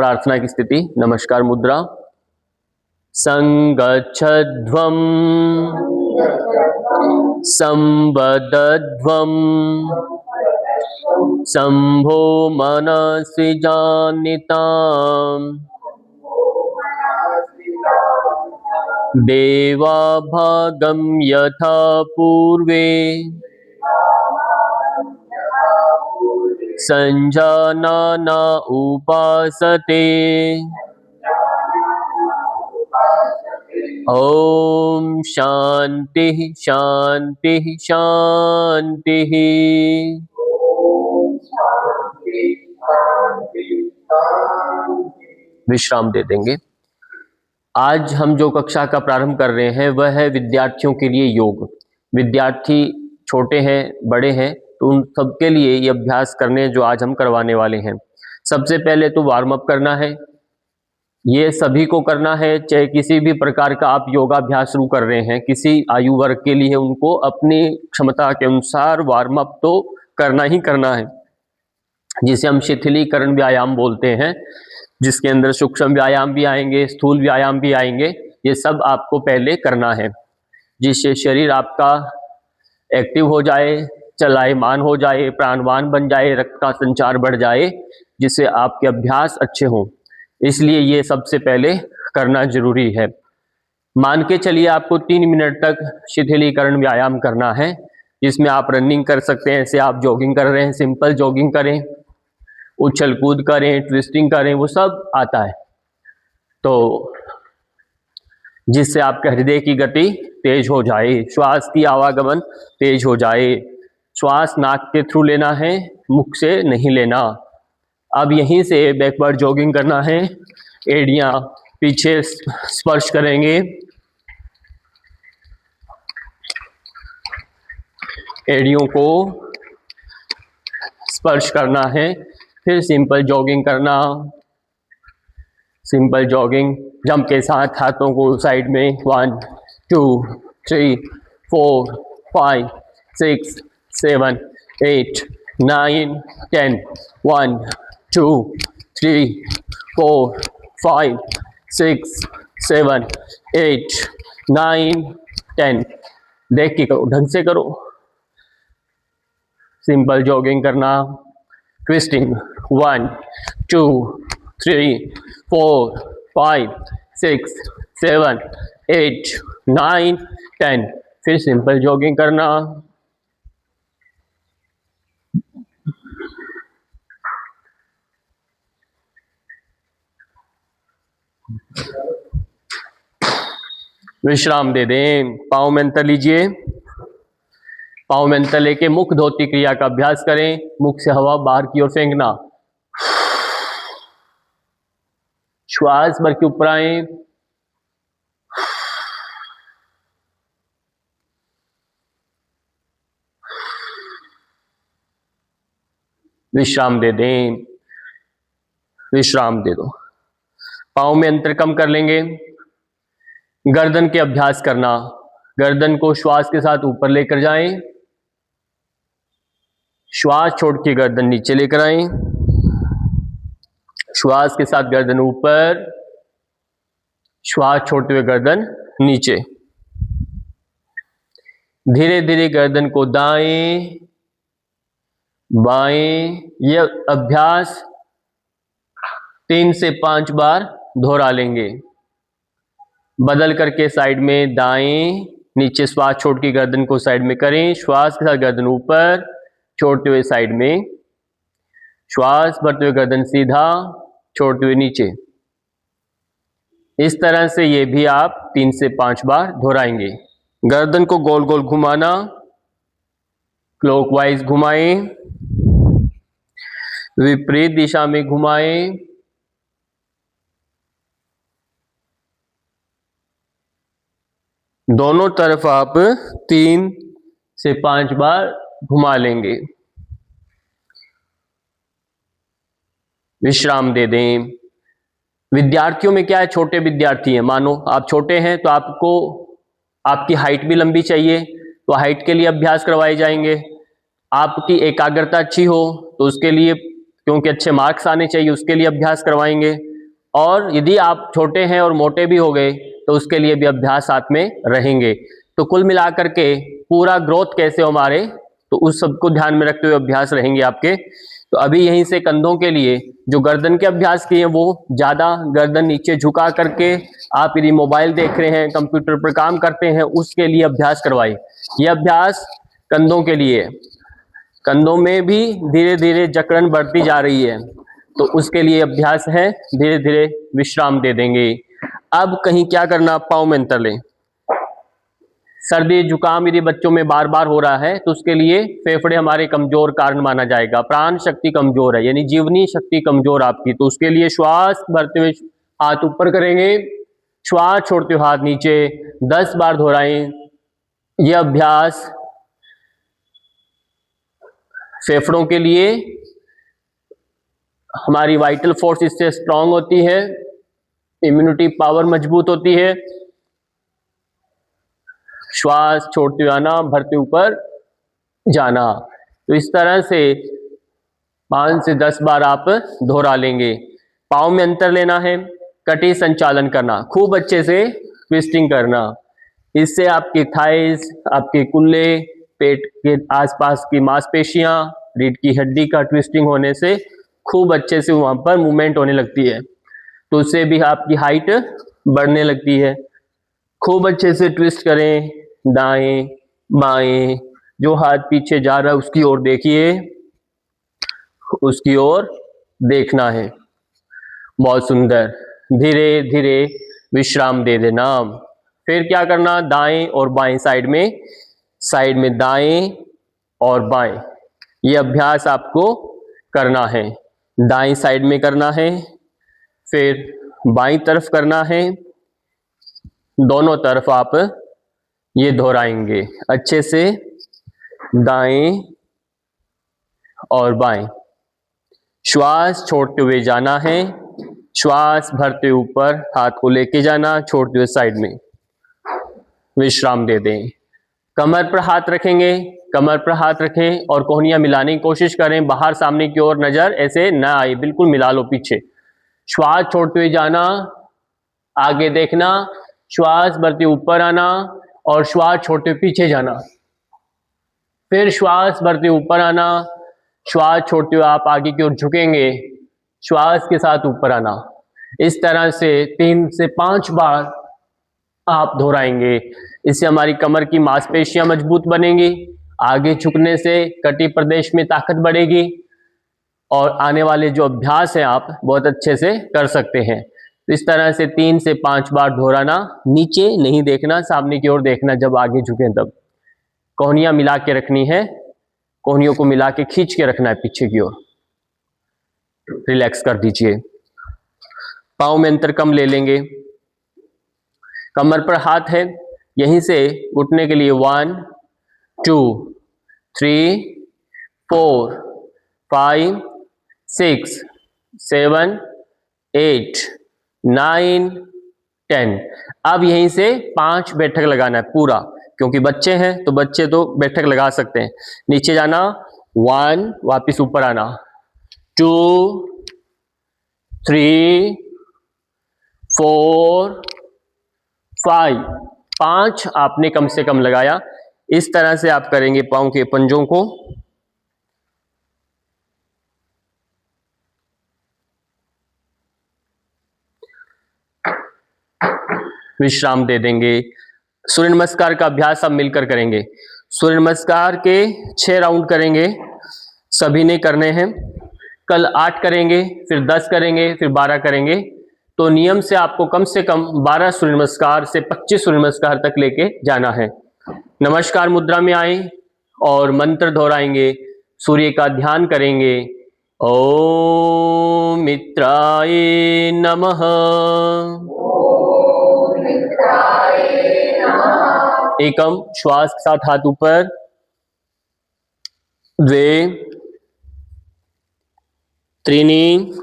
प्रार्थना की स्थिति, नमस्कार मुद्रा। संगच्छध्वं संवदध्वं शंभो मनसि जानिताम् देवा भागं यथा पूर्वे संजानाना उपासते। ओम शांति शांति शांति। विश्राम दे देंगे। आज हम जो कक्षा का प्रारंभ कर रहे हैं वह है विद्यार्थियों के लिए योग। विद्यार्थी छोटे हैं, बड़े हैं, तो उन सबके लिए ये अभ्यास करने जो आज हम करवाने वाले हैं। सबसे पहले तो वार्म अप करना है, ये सभी को करना है। चाहे किसी भी प्रकार का आप योगाभ्यास शुरू कर रहे हैं, किसी आयु वर्ग के लिए उनको अपनी क्षमता के अनुसार वार्म अप तो करना ही करना है, जिसे हम शिथिलीकरण व्यायाम बोलते हैं, जिसके अंदर सूक्ष्म व्यायाम भी आएंगे, स्थूल व्यायाम भी आएंगे। ये सब आपको पहले करना है, जिससे शरीर आपका एक्टिव हो जाए, चलायमान हो जाए, प्राणवान बन जाए, रक्त का संचार बढ़ जाए, जिससे आपके अभ्यास अच्छे हों। इसलिए ये सबसे पहले करना जरूरी है। मान के चलिए आपको 3 मिनट तक शिथिलीकरण व्यायाम करना है, जिसमें आप रनिंग कर सकते हैं, ऐसे आप जॉगिंग कर रहे हैं, सिंपल जॉगिंग करें, उछल कूद करें, ट्विस्टिंग करें, वो सब आता है। तो जिससे आपके हृदय की गति तेज हो जाए, श्वास की आवागमन तेज हो जाए। श्वास नाक के थ्रू लेना है, मुख से नहीं लेना। अब यहीं से बैकवर्ड जॉगिंग करना है। एड़ियां पीछे स्पर्श करेंगे, एड़ियों को स्पर्श करना है। फिर सिंपल जॉगिंग करना, सिंपल जॉगिंग जंप के साथ हाथों को साइड में 1 2 3 4 5 6 7 8 9 10 1 2 3 4 5 6 7 8 9 10। देख के करो, ढंग से करो। सिंपल जॉगिंग करना, ट्विस्टिंग 1 2 3 4 5 6 7 8 9 10। फिर सिंपल जॉगिंग करना। विश्राम दे दें। पाँव में अंतर लीजिए, पाँव में अंतर लेके मुख धोती क्रिया का अभ्यास करें। मुख से हवा बाहर की ओर फेंकना, श्वास भर के ऊपर आए, विश्राम दे दें। विश्राम दे दो। पाँव में अंतर कम कर लेंगे। गर्दन के अभ्यास करना, गर्दन को श्वास के साथ ऊपर लेकर जाएं, श्वास छोड़ के गर्दन नीचे लेकर आएं, श्वास के साथ गर्दन ऊपर, श्वास छोड़ते हुए गर्दन नीचे। धीरे धीरे गर्दन को दाएं बाएं। यह अभ्यास 3 से 5 बार दोहरा लेंगे। बदल करके साइड में दाएं नीचे, श्वास छोड़ के गर्दन को साइड में करें, श्वास के साथ गर्दन ऊपर, छोड़ते हुए साइड में, श्वास भरते हुए गर्दन सीधा, छोड़ते हुए नीचे। इस तरह से ये भी आप 3 से 5 बार दोहराएंगे। गर्दन को गोल गोल घुमाना, क्लॉकवाइज घुमाएं, विपरीत दिशा में घुमाएं, दोनों तरफ आप 3 से 5 बार घुमा लेंगे। विश्राम दे दें। विद्यार्थियों में क्या है, छोटे विद्यार्थी हैं, मानो आप छोटे हैं तो आपको आपकी हाइट भी लंबी चाहिए, तो हाइट के लिए अभ्यास करवाए जाएंगे। आपकी एकाग्रता अच्छी हो तो उसके लिए, क्योंकि अच्छे मार्क्स आने चाहिए, उसके लिए अभ्यास करवाएंगे। और यदि आप छोटे हैं और मोटे भी हो गए तो उसके लिए भी अभ्यास साथ में रहेंगे। तो कुल मिलाकर के पूरा ग्रोथ कैसे हो हमारे, तो उस सबको ध्यान में रखते हुए अभ्यास रहेंगे आपके। तो अभी यहीं से कंधों के लिए जो गर्दन के अभ्यास किए वो ज्यादा गर्दन नीचे झुका करके, आप यदि मोबाइल देख रहे हैं, कंप्यूटर पर काम करते हैं, उसके लिए अभ्यास करवाइए। ये अभ्यास कंधों के लिए, कंधों में भी धीरे धीरे जकड़न बढ़ती जा रही है, तो उसके लिए अभ्यास है, धीरे धीरे विश्राम दे देंगे। अब कहीं क्या करना, पाँव में अंतर लें। सर्दी जुकाम यदि बच्चों में बार बार हो रहा है तो उसके लिए फेफड़े हमारे कमजोर कारण माना जाएगा, प्राण शक्ति कमजोर है, यानी जीवनी शक्ति कमजोर आपकी। तो उसके लिए श्वास भरते हुए हाथ ऊपर करेंगे, श्वास छोड़ते हुए हाथ नीचे, 10 बार दोहराएं। यह अभ्यास फेफड़ों के लिए, हमारी वाइटल फोर्स इससे स्ट्रांग होती है, इम्यूनिटी पावर मजबूत होती है। श्वास छोड़ते हुए आना, भरते ऊपर जाना। तो इस तरह से 5 से 10 बार आप दोहरा लेंगे। पाँव में अंतर लेना है, कटी संचालन करना, खूब अच्छे से ट्विस्टिंग करना। इससे आपके थाइस, आपके कुल्ले, पेट के आसपास की मांसपेशियां, रीढ़ की हड्डी का ट्विस्टिंग होने से खूब अच्छे से वहां पर मूवमेंट होने लगती है, तो उससे भी आपकी हाइट बढ़ने लगती है। खूब अच्छे से ट्विस्ट करें, दाएं बाएं, जो हाथ पीछे जा रहा है उसकी ओर देखिए, उसकी ओर देखना है। बहुत सुंदर। धीरे धीरे विश्राम दे देना। फिर क्या करना, दाएं और बाएं साइड में दाएं और बाएं, ये अभ्यास आपको करना है। दाएं साइड में करना है, फिर बाईं तरफ करना है, दोनों तरफ आप ये दोहराएंगे अच्छे से, दाएं और बाएं। श्वास छोड़ते हुए जाना है, श्वास भरते ऊपर, हाथ को लेके जाना, छोड़ते हुए साइड में, विश्राम दे दें। कमर पर हाथ रखेंगे, कमर पर हाथ रखें और कोहनियां मिलाने की कोशिश करें, बाहर सामने की ओर नजर ऐसे ना आए, बिल्कुल मिला लो पीछे। श्वास छोड़ते हुए जाना, आगे देखना, श्वास भरते ऊपर आना और श्वास छोड़ते हुए पीछे जाना। फिर श्वास भरते ऊपर आना, श्वास छोड़ते हुए आप आगे की ओर झुकेंगे, श्वास के साथ ऊपर आना। इस तरह से 3 से 5 बार आप दोहराएंगे। इससे हमारी कमर की मांसपेशियां मजबूत बनेंगी, आगे झुकने से कटी प्रदेश में ताकत बढ़ेगी और आने वाले जो अभ्यास है आप बहुत अच्छे से कर सकते हैं। इस तरह से 3 से 5 बार दोहराना, नीचे नहीं देखना, सामने की ओर देखना जब आगे झुके तब। कोहनियां मिला के रखनी है, कोहनियों को मिला के खींच के रखना है पीछे की ओर। रिलैक्स कर दीजिए। पाँव में अंतर कम ले लेंगे, कमर पर हाथ है, यहीं से घुटने के लिए 1 2 3 4 5 6 7 8 9 10। अब यहीं से 5 बैठक लगाना है पूरा, क्योंकि बच्चे हैं तो बच्चे तो बैठक लगा सकते हैं। नीचे जाना, 1, वापिस ऊपर आना, 2 3 4 5, 5 आपने कम से कम लगाया। इस तरह से आप करेंगे पाँव के पंजों को। विश्राम दे देंगे। सूर्य नमस्कार का अभ्यास आप मिलकर करेंगे। सूर्य नमस्कार के 6 राउंड करेंगे, सभी ने करने हैं। कल 8 करेंगे, फिर 10 करेंगे, फिर 12 करेंगे। तो नियम से आपको कम से कम 12 सूर्य नमस्कार से 25 सूर्य नमस्कार तक लेके जाना है। नमस्कार मुद्रा में आए और मंत्र दोहराएंगे, सूर्य का ध्यान करेंगे। ओम मित्राय नमः, एकम, श्वास के साथ हाथ ऊपर, 2 त्रीनी,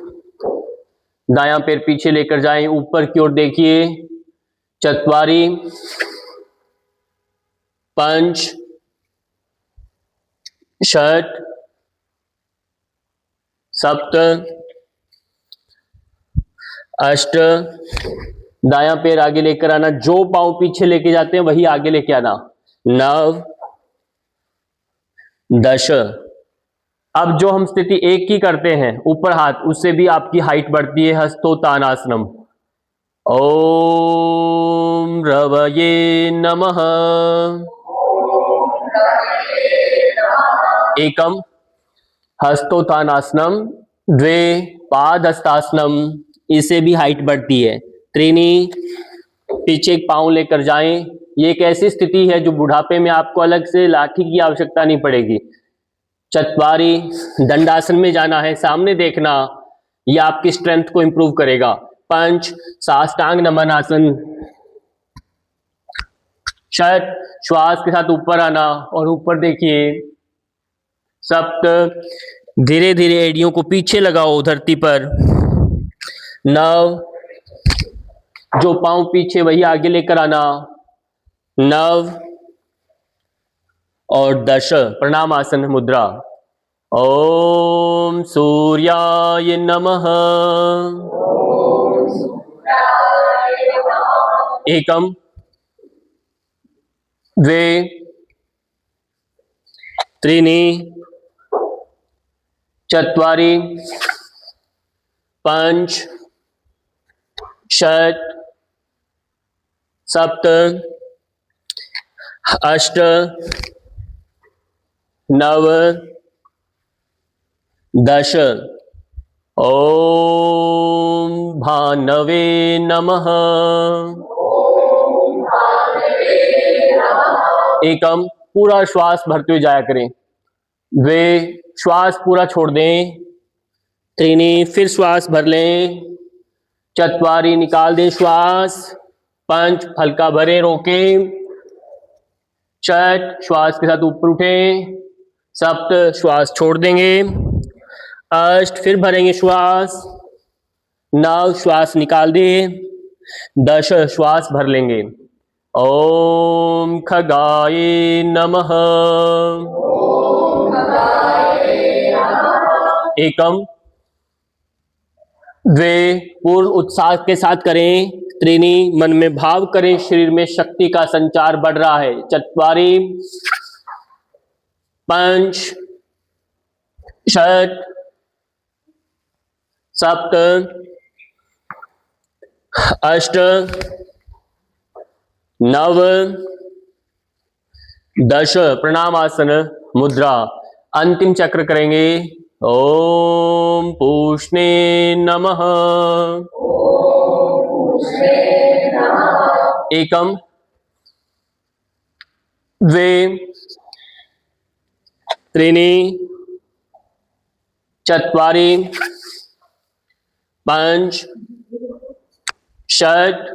दायां पैर पीछे लेकर जाएं, ऊपर की ओर देखिए, 4 5 6 7। अष्ट, दायां पैर आगे लेकर आना, जो पांव पीछे लेके जाते हैं वही आगे लेके आना। नव, दश। अब जो हम स्थिति एक की करते हैं ऊपर हाथ, उससे भी आपकी हाइट बढ़ती है। हस्तोत्थानासनम। ओम रवये नमः। एकम हस्तोत्थानासनम, द्वे पादहस्तासनम, इससे भी हाइट बढ़ती है। त्रीनी, पीछे एक पांव लेकर जाएं। ये एक ऐसी स्थिति है जो बुढ़ापे में आपको अलग से लाठी की आवश्यकता नहीं पड़ेगी। चत्वारी, दंडासन में जाना है, सामने देखना, यह आपकी स्ट्रेंथ को इंप्रूव करेगा। पंच, साष्टांग नमन आसन। षट, श्वास के साथ ऊपर आना और ऊपर देखिए। सप्त, धीरे धीरे एड़ियों को पीछे लगाओ धरती पर। नव, जो पांव पीछे वही आगे लेकर आना। नव और दश, प्रणाम आसन मुद्रा। ओम सूर्याय नमः। एकम, द्वे, त्रीणि, चत्वारि, पंच, षट, सप्त, अष्ट, नव, दश। ओम भानवे नमः। एकम, पूरा श्वास भरते हुए जाया करें। द्वे, श्वास पूरा छोड़ दें। त्रीणी, फिर श्वास भर लें। चत्वारी, निकाल दें श्वास। पंच, हल्का भरें, रोकें। षट, श्वास के साथ ऊपर उठें। सप्त, श्वास छोड़ देंगे। अष्ट, फिर भरेंगे श्वास। नव, श्वास निकाल दें। दश, श्वास भर लेंगे। ओम खगाय नमः। एकम, द्वे, पूर्ण उत्साह के साथ करें। त्रीणी, मन में भाव करें, शरीर में शक्ति का संचार बढ़ रहा है। चत्वारी, पंच, षट, सप्त, अष्ट, नव, दश, प्रणाम आसन मुद्रा। अंतिम चक्र करेंगे। ओम पूष्णे नमः। एकम, द्वे, त्रीणि, चत्वारि, पंच, षट,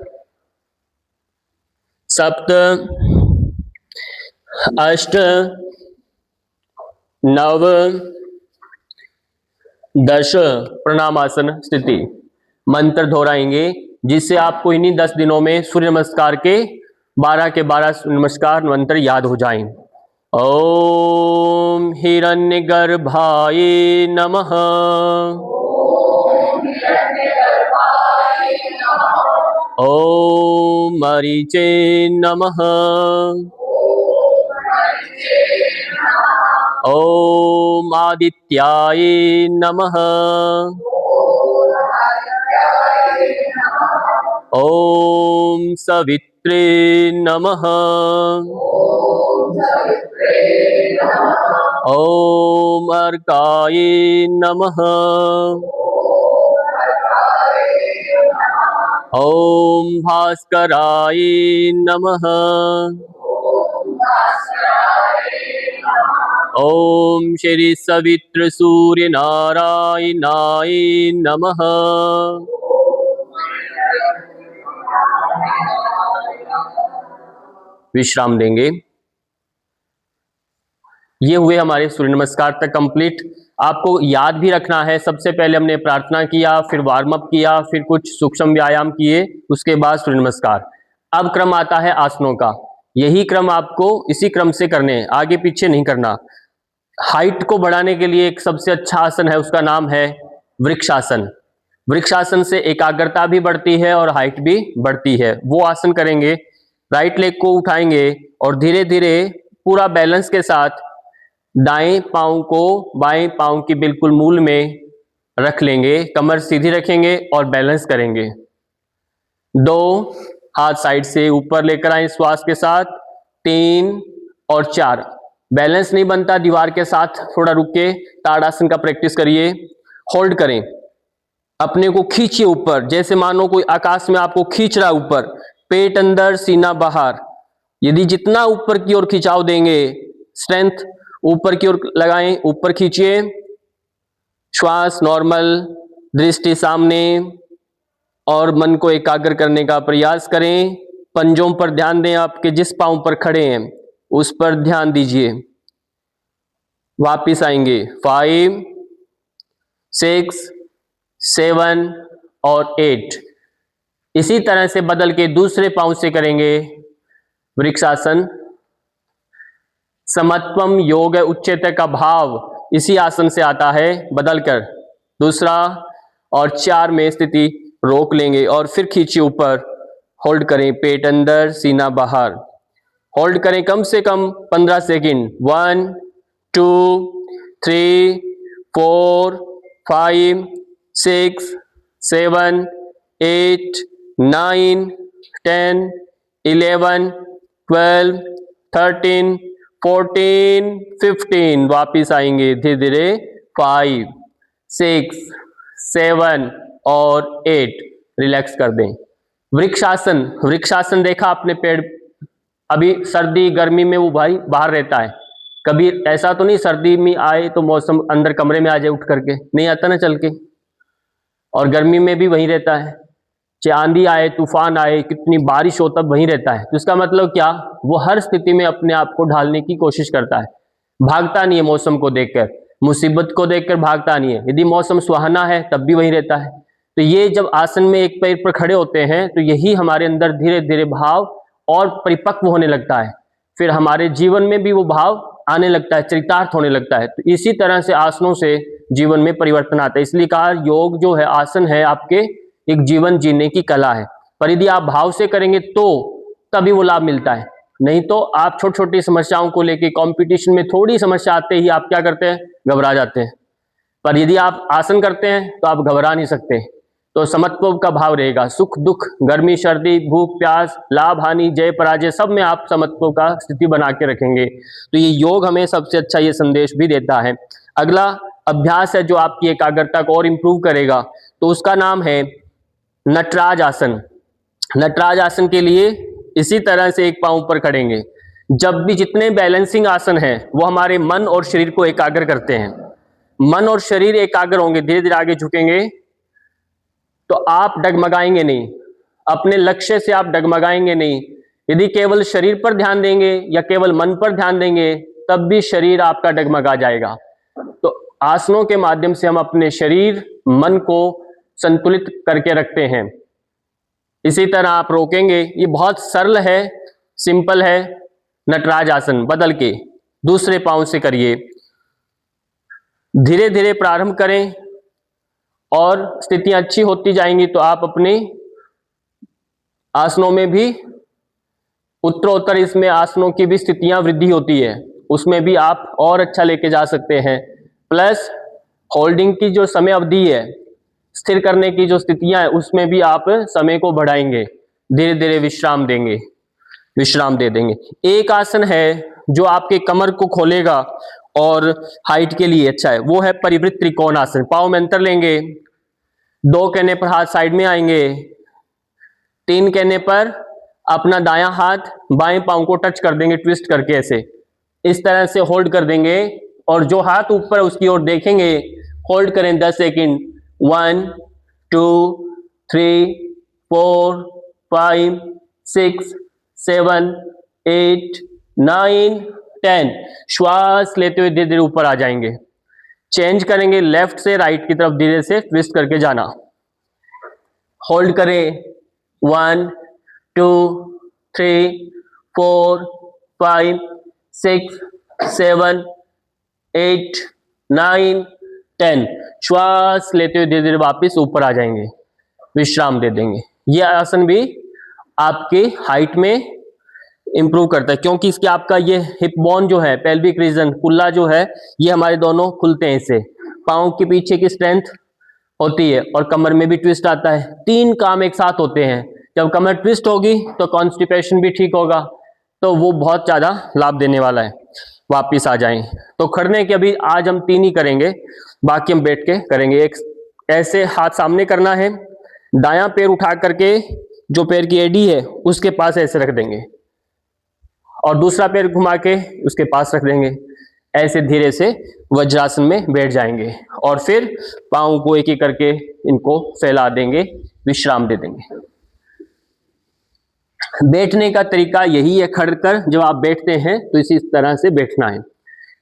सप्त, अष्ट, नव, दश, प्रणामासन स्थिति। मंत्र दोहराएंगे जिससे आपको इन्हीं 10 दिनों में सूर्य नमस्कार के 12 के 12 नमस्कार मंत्र याद हो जाएं। ओम हिरण्यगर्भाय नमः। ओम मरीचे नमः। ओम आदित्याय नमः। ओम सवित्रे नमः। ओम अर्काय नमः। ओम भास्कराय नमः। ओम श्री सवित्र सूर्य नारायणाय नमः। विश्राम देंगे। ये हुए हमारे सूर्य नमस्कार तक कंप्लीट। आपको याद भी रखना है, सबसे पहले हमने प्रार्थना किया, फिर वार्म अप किया, फिर कुछ सूक्ष्म व्यायाम किए, उसके बाद सूर्य नमस्कार। अब क्रम आता है आसनों का। यही क्रम आपको इसी क्रम से करने हैं, आगे पीछे नहीं करना। हाइट को बढ़ाने के लिए एक सबसे अच्छा आसन है, उसका नाम है वृक्षासन। वृक्षासन से एकाग्रता भी बढ़ती है और हाइट भी बढ़ती है। वो आसन करेंगे, राइट लेग को उठाएंगे और धीरे धीरे पूरा बैलेंस के साथ दाएं पांव को बाएं पांव की बिल्कुल मूल में रख लेंगे, कमर सीधी रखेंगे और बैलेंस करेंगे। 2 हाथ साइड से ऊपर लेकर आए श्वास के साथ, 3 और 4। बैलेंस नहीं बनता दीवार के साथ, थोड़ा रुक के ताड़ासन का प्रैक्टिस करिए। होल्ड करें, अपने को खींचिए ऊपर, जैसे मानो कोई आकाश में आपको खींच रहा है ऊपर, पेट अंदर सीना बाहर। यदि जितना ऊपर की ओर खिंचाव देंगे, स्ट्रेंथ ऊपर की ओर लगाएं, ऊपर खींचिए, श्वास नॉर्मल, दृष्टि सामने और मन को एकाग्र करने का प्रयास करें। पंजों पर ध्यान दें, आपके जिस पांव पर खड़े हैं उस पर ध्यान दीजिए। वापिस आएंगे 5 6 7 और 8। इसी तरह से बदल के दूसरे पांव से करेंगे वृक्षासन। समत्वम योग उच्चते का भाव इसी आसन से आता है। बदलकर दूसरा और 4 में स्थिति रोक लेंगे और फिर खींचिए ऊपर, होल्ड करें, पेट अंदर सीना बाहर। होल्ड करें कम से कम 15 सेकंड। 1 2 3 4 5 6 7 8 9 10 11 12 13 14 15। वापिस आएंगे धीरे धीरे 5 6 7 और 8। रिलैक्स कर दें। वृक्षासन, वृक्षासन देखा आपने, पेड़ अभी सर्दी गर्मी में वो भाई बाहर रहता है। कभी ऐसा तो नहीं सर्दी में आए तो मौसम अंदर कमरे में आ जाए उठ करके, नहीं आता ना चल के, और गर्मी में भी वहीं रहता है। चाहे आंधी आए, तूफान आए, कितनी बारिश हो, तब वहीं रहता है। तो इसका मतलब क्या, वो हर स्थिति में अपने आप को ढालने की कोशिश करता है, भागता नहीं है मौसम को देखकर, मुसीबत को देखकर भागता नहीं है। यदि मौसम सुहाना है तब भी वहीं रहता है। तो ये जब आसन में एक पैर पर खड़े होते हैं तो यही हमारे अंदर धीरे धीरे भाव और परिपक्व होने लगता है, फिर हमारे जीवन में भी वो भाव आने लगता है, चरितार्थ होने लगता है। तो इसी तरह से आसनों से जीवन में परिवर्तन आता है। इसलिए कहा योग जो है, आसन है, आपके एक जीवन जीने की कला है। पर यदि आप भाव से करेंगे तो तभी वो लाभ मिलता है, नहीं तो आप छोटी छोटी समस्याओं को लेके कंपटीशन में थोड़ी समस्या आते ही आप क्या करते हैं, घबरा जाते हैं। पर यदि आप आसन करते हैं तो आप घबरा नहीं सकते। तो समत्व का भाव रहेगा, सुख दुख, गर्मी सर्दी, भूख प्यास, लाभ हानि, जय पराजय, सब में आप समत्व का स्थिति बना के रखेंगे। तो ये योग हमें सबसे अच्छा ये संदेश भी देता है। अगला अभ्यास है जो आपकी एकाग्रता को और इंप्रूव करेगा, तो उसका नाम है नटराज आसन। नटराज आसन के लिए इसी तरह से एक पांव पर खड़ेंगे। जब भी जितने बैलेंसिंग आसन हैं वो हमारे मन और शरीर को एकाग्र करते हैं। मन और शरीर एकाग्र होंगे, धीरे धीरे आगे झुकेंगे तो आप डगमगाएंगे नहीं, अपने लक्ष्य से आप डगमगाएंगे नहीं। यदि केवल शरीर पर ध्यान देंगे या केवल मन पर ध्यान देंगे तब भी शरीर आपका डगमगा जाएगा। तो आसनों के माध्यम से हम अपने शरीर मन को संतुलित करके रखते हैं। इसी तरह आप रोकेंगे, ये बहुत सरल है, सिंपल है। नटराज आसन बदल के दूसरे पांव से करिए, धीरे धीरे प्रारंभ करें और स्थितियां अच्छी होती जाएंगी तो आप अपने आसनों में भी उत्तरोत्तर, इसमें आसनों की भी स्थितियां वृद्धि होती है, उसमें भी आप और अच्छा लेके जा सकते हैं। प्लस होल्डिंग की जो समय अवधि है, स्थिर करने की जो स्थितियां हैं, उसमें भी आप समय को बढ़ाएंगे, धीरे धीरे विश्राम देंगे, विश्राम दे देंगे। एक आसन है जो आपके कमर को खोलेगा और हाइट के लिए अच्छा है, वो है परिवृत्त त्रिकोण आसन। पाँव में अंतर लेंगे, 2 कहने पर हाथ साइड में आएंगे, 3 कहने पर अपना दायां हाथ बाएं पांव को टच कर देंगे, ट्विस्ट करके ऐसे, इस तरह से होल्ड कर देंगे और जो हाथ ऊपर है उसकी ओर देखेंगे। होल्ड करें 10 सेकंड। 1 2 3 4 5 6 7 8 9 10। श्वास लेते हुए धीरे धीरे ऊपर आ जाएंगे। चेंज करेंगे, लेफ्ट से राइट की तरफ धीरे से ट्विस्ट करके जाना। होल्ड करें 1 2 3 4 5 6 7 8 9 10। श्वास लेते हुए धीरे धीरे वापस ऊपर आ जाएंगे, विश्राम दे देंगे। यह आसन भी आपके हाइट में इंप्रूव करता है, क्योंकि इसके आपका ये हिप बोन जो है, पेल्विक रीजन, कुल्ला जो है, ये हमारे दोनों खुलते हैं इससे। पाँव के पीछे की स्ट्रेंथ होती है और कमर में भी ट्विस्ट आता है। 3 काम एक साथ होते हैं। जब कमर ट्विस्ट होगी तो कॉन्स्टिपेशन भी ठीक होगा, तो वो बहुत ज्यादा लाभ देने वाला है। वापिस आ जाएं। तो खड़ने के अभी आज हम 3 ही करेंगे, बाकी हम बैठ के करेंगे। एक ऐसे हाथ सामने करना है, दायां पैर उठा करके जो पैर की एडी है उसके पास ऐसे रख देंगे और दूसरा पैर घुमा के उसके पास रख देंगे। ऐसे धीरे से वज्रासन में बैठ जाएंगे और फिर पाँव को एक एक करके इनको फैला देंगे, विश्राम दे देंगे। बैठने का तरीका यही है, खड़कर जब आप बैठते हैं तो इसी तरह से बैठना है।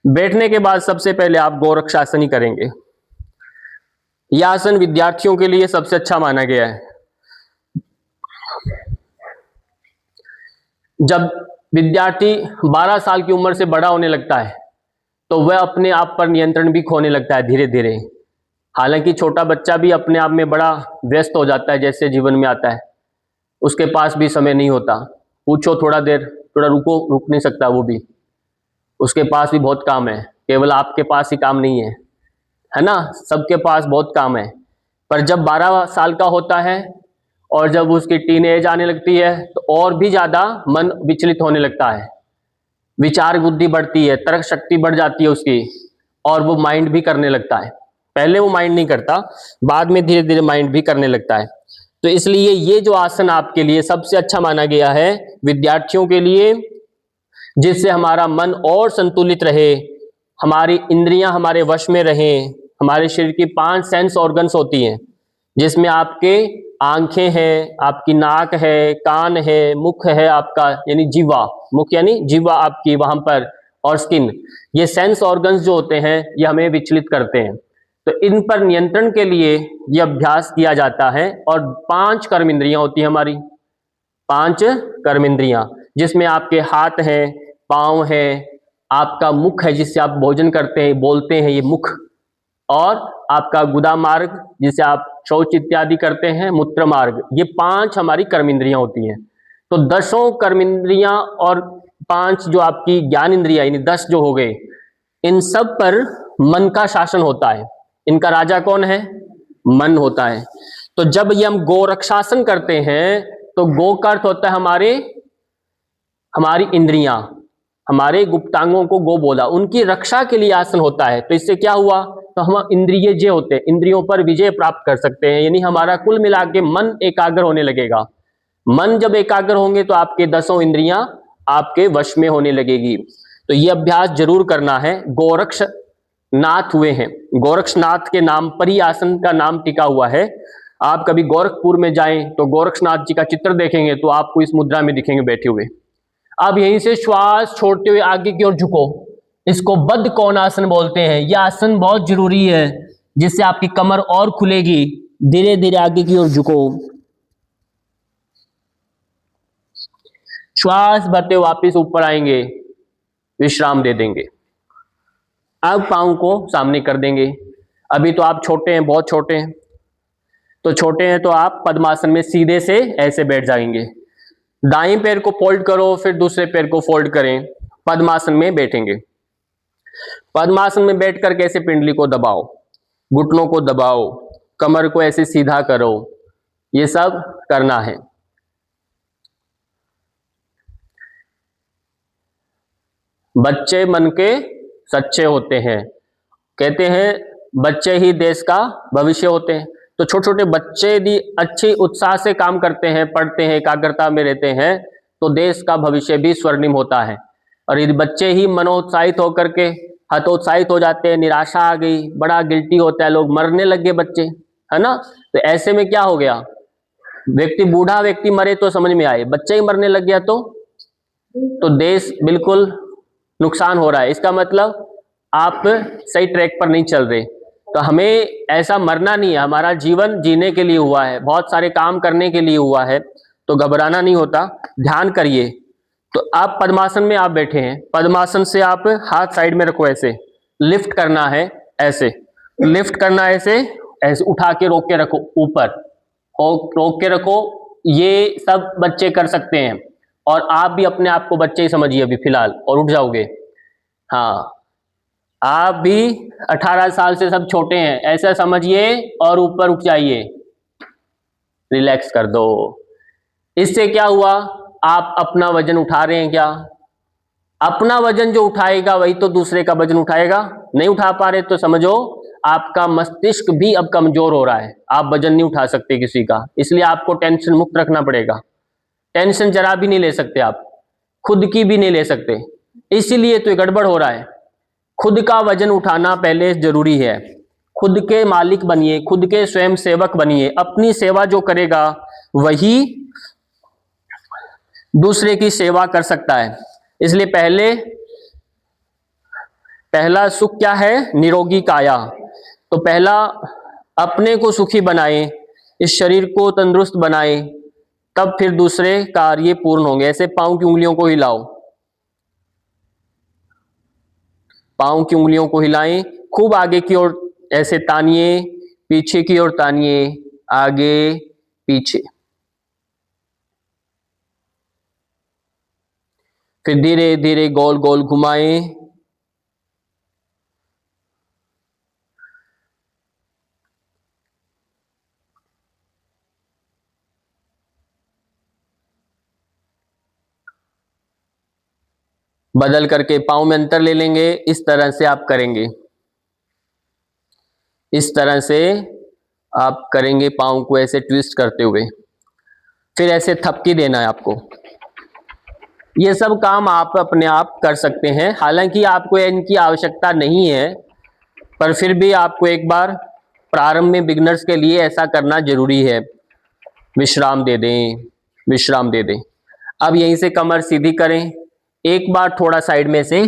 बैठने के बाद सबसे पहले आप गोरक्षासन ही करेंगे। यह आसन विद्यार्थियों के लिए सबसे अच्छा माना गया है। जब विद्यार्थी 12 साल की उम्र से बड़ा होने लगता है तो वह अपने आप पर नियंत्रण भी खोने लगता है धीरे धीरे। हालांकि छोटा बच्चा भी अपने आप में बड़ा व्यस्त हो जाता है, जैसे जीवन में आता है, उसके पास भी समय नहीं होता। पूछो थोड़ा देर, थोड़ा रुको, रुक नहीं सकता वो भी, उसके पास भी बहुत काम है। केवल आपके पास ही काम नहीं है ना, सबके पास बहुत काम है। पर जब 12 साल का होता है और जब उसकी टीन एज आने लगती है तो और भी ज्यादा मन विचलित होने लगता है, विचार बुद्धि बढ़ती है, तर्क शक्ति बढ़ जाती है उसकी, और वो माइंड भी करने लगता है। पहले वो माइंड नहीं करता, बाद में धीरे धीरे माइंड भी करने लगता है। तो इसलिए ये जो आसन आपके लिए सबसे अच्छा माना गया है विद्यार्थियों के लिए, जिससे हमारा मन और संतुलित रहे, हमारी इंद्रियां हमारे वश में रहें। हमारे शरीर की 5 सेंस ऑर्गन्स होती हैं, जिसमें आपके आंखें हैं, आपकी नाक है, कान है, मुख है आपका यानी जीवा, मुख यानी जीवा आपकी वहां पर, और स्किन। ये सेंस ऑर्गन्स जो होते हैं ये हमें विचलित करते हैं, तो इन पर नियंत्रण के लिए ये अभ्यास किया जाता है। और 5 कर्म इंद्रियां होती हैं हमारी, 5 कर्म इंद्रियां, जिसमें आपके हाथ हैं, पांव है, आपका मुख है जिससे आप भोजन करते हैं, बोलते हैं, ये मुख, और आपका गुदा मार्ग जिसे आप शौच इत्यादि करते हैं, मूत्र मार्ग। ये 5 हमारी कर्म इंद्रियां होती हैं। तो 10 कर्म इंद्रियां और 5 जो आपकी ज्ञान इंद्रियां यानी 10 जो हो गए, इन सब पर मन का शासन होता है। इनका राजा कौन है? मन होता है। तो जब ये हम गोरक्षासन करते हैं तो गो का अर्थ होता है हमारी इंद्रियां, हमारे गुप्तांगों को गो बोला, उनकी रक्षा के लिए आसन होता है। तो इससे क्या हुआ, तो हम इंद्रिय जय होते हैं, इंद्रियों पर विजय प्राप्त कर सकते हैं, यानी हमारा कुल मिला के मन एकाग्र होने लगेगा। मन जब एकाग्र होंगे तो आपके 10 इंद्रियां आपके वश में होने लगेगी। तो ये अभ्यास जरूर करना है। गोरक्षनाथ हुए हैं, गोरक्षनाथ के नाम पर ही आसन का नाम टिका हुआ है। आप कभी गोरखपुर में जाएं तो गोरक्षनाथ जी का चित्र देखेंगे तो आपको इस मुद्रा में दिखेंगे बैठे हुए। अब यहीं से श्वास छोड़ते हुए आगे की ओर झुको, इसको बद्ध कोणासन बोलते हैं। यह आसन बहुत जरूरी है, जिससे आपकी कमर और खुलेगी। धीरे धीरे आगे की ओर झुको, श्वास भरते हुए वापिस ऊपर आएंगे, विश्राम दे देंगे। अब पांव को सामने कर देंगे। अभी तो आप छोटे हैं, बहुत छोटे हैं, तो छोटे हैं तो आप पद्मासन में सीधे से ऐसे बैठ जाएंगे। दाएं पैर को फोल्ड करो, फिर दूसरे पैर को फोल्ड करें, पद्मासन में बैठेंगे। पद्मासन में बैठ कर कैसे पिंडली को दबाओ, घुटनों को दबाओ, कमर को ऐसे सीधा करो, ये सब करना है। बच्चे मन के सच्चे होते हैं, कहते हैं बच्चे ही देश का भविष्य होते हैं। तो छोटे छोटे बच्चे यदि अच्छी उत्साह से काम करते हैं, पढ़ते हैं, एकाग्रता में रहते हैं, तो देश का भविष्य भी स्वर्णिम होता है। और यदि बच्चे ही मनोत्साहित होकर के हतोत्साहित हो जाते हैं, निराशा आ गई, बड़ा गिल्टी होता है, लोग मरने लग गए बच्चे, है ना, तो ऐसे में क्या हो गया, व्यक्ति बूढ़ा व्यक्ति मरे तो समझ में आए, बच्चे ही मरने लग गया तो देश बिल्कुल नुकसान हो रहा है। इसका मतलब आप सही ट्रैक पर नहीं चल रहे। तो हमें ऐसा मरना नहीं है, हमारा जीवन जीने के लिए हुआ है, बहुत सारे काम करने के लिए हुआ है, तो घबराना नहीं होता। ध्यान करिए। तो आप पद्मासन में आप बैठे हैं, पद्मासन से आप हाथ साइड में रखो, ऐसे लिफ्ट करना है, ऐसे लिफ्ट करना ऐसे, ऐसे उठा के रोक के रखो ऊपर, रोक के रखो। ये सब बच्चे कर सकते हैं, और आप भी अपने आप को बच्चे ही समझिए अभी फिलहाल, और उठ जाओगे। हाँ, आप भी 18 साल से सब छोटे हैं ऐसा समझिए, और ऊपर उठ जाइए, रिलैक्स कर दो। इससे क्या हुआ, आप अपना वजन उठा रहे हैं क्या? अपना वजन जो उठाएगा वही तो दूसरे का वजन उठाएगा। नहीं उठा पा रहे तो समझो आपका मस्तिष्क भी अब कमजोर हो रहा है, आप वजन नहीं उठा सकते किसी का, इसलिए आपको टेंशन मुक्त रखना पड़ेगा। टेंशन जरा भी नहीं ले सकते आप, खुद की भी नहीं ले सकते, इसीलिए तो गड़बड़ हो रहा है। खुद का वजन उठाना पहले जरूरी है। खुद के मालिक बनिए, खुद के स्वयं सेवक बनिए। अपनी सेवा जो करेगा वही दूसरे की सेवा कर सकता है। इसलिए पहला सुख क्या है? निरोगी काया। तो पहला अपने को सुखी बनाए, इस शरीर को तंदुरुस्त बनाए, तब फिर दूसरे कार्य पूर्ण होंगे। ऐसे पांव की उंगलियों को हिलाओ, पांव की उंगलियों को हिलाएं, खूब आगे की ओर ऐसे तानिए, पीछे की ओर तानिए, आगे पीछे। फिर धीरे धीरे गोल गोल घुमाएं। बदल करके पांव में अंतर ले लेंगे, इस तरह से आप करेंगे, इस तरह से आप करेंगे, पांव को ऐसे ट्विस्ट करते हुए। फिर ऐसे थपकी देना है आपको। ये सब काम आप अपने आप कर सकते हैं, हालांकि आपको इनकी आवश्यकता नहीं है, पर फिर भी आपको एक बार प्रारंभ में बिगनर्स के लिए ऐसा करना जरूरी है। विश्राम दे दें, विश्राम दे दें। अब यहीं से कमर सीधी करें, एक बार थोड़ा साइड में से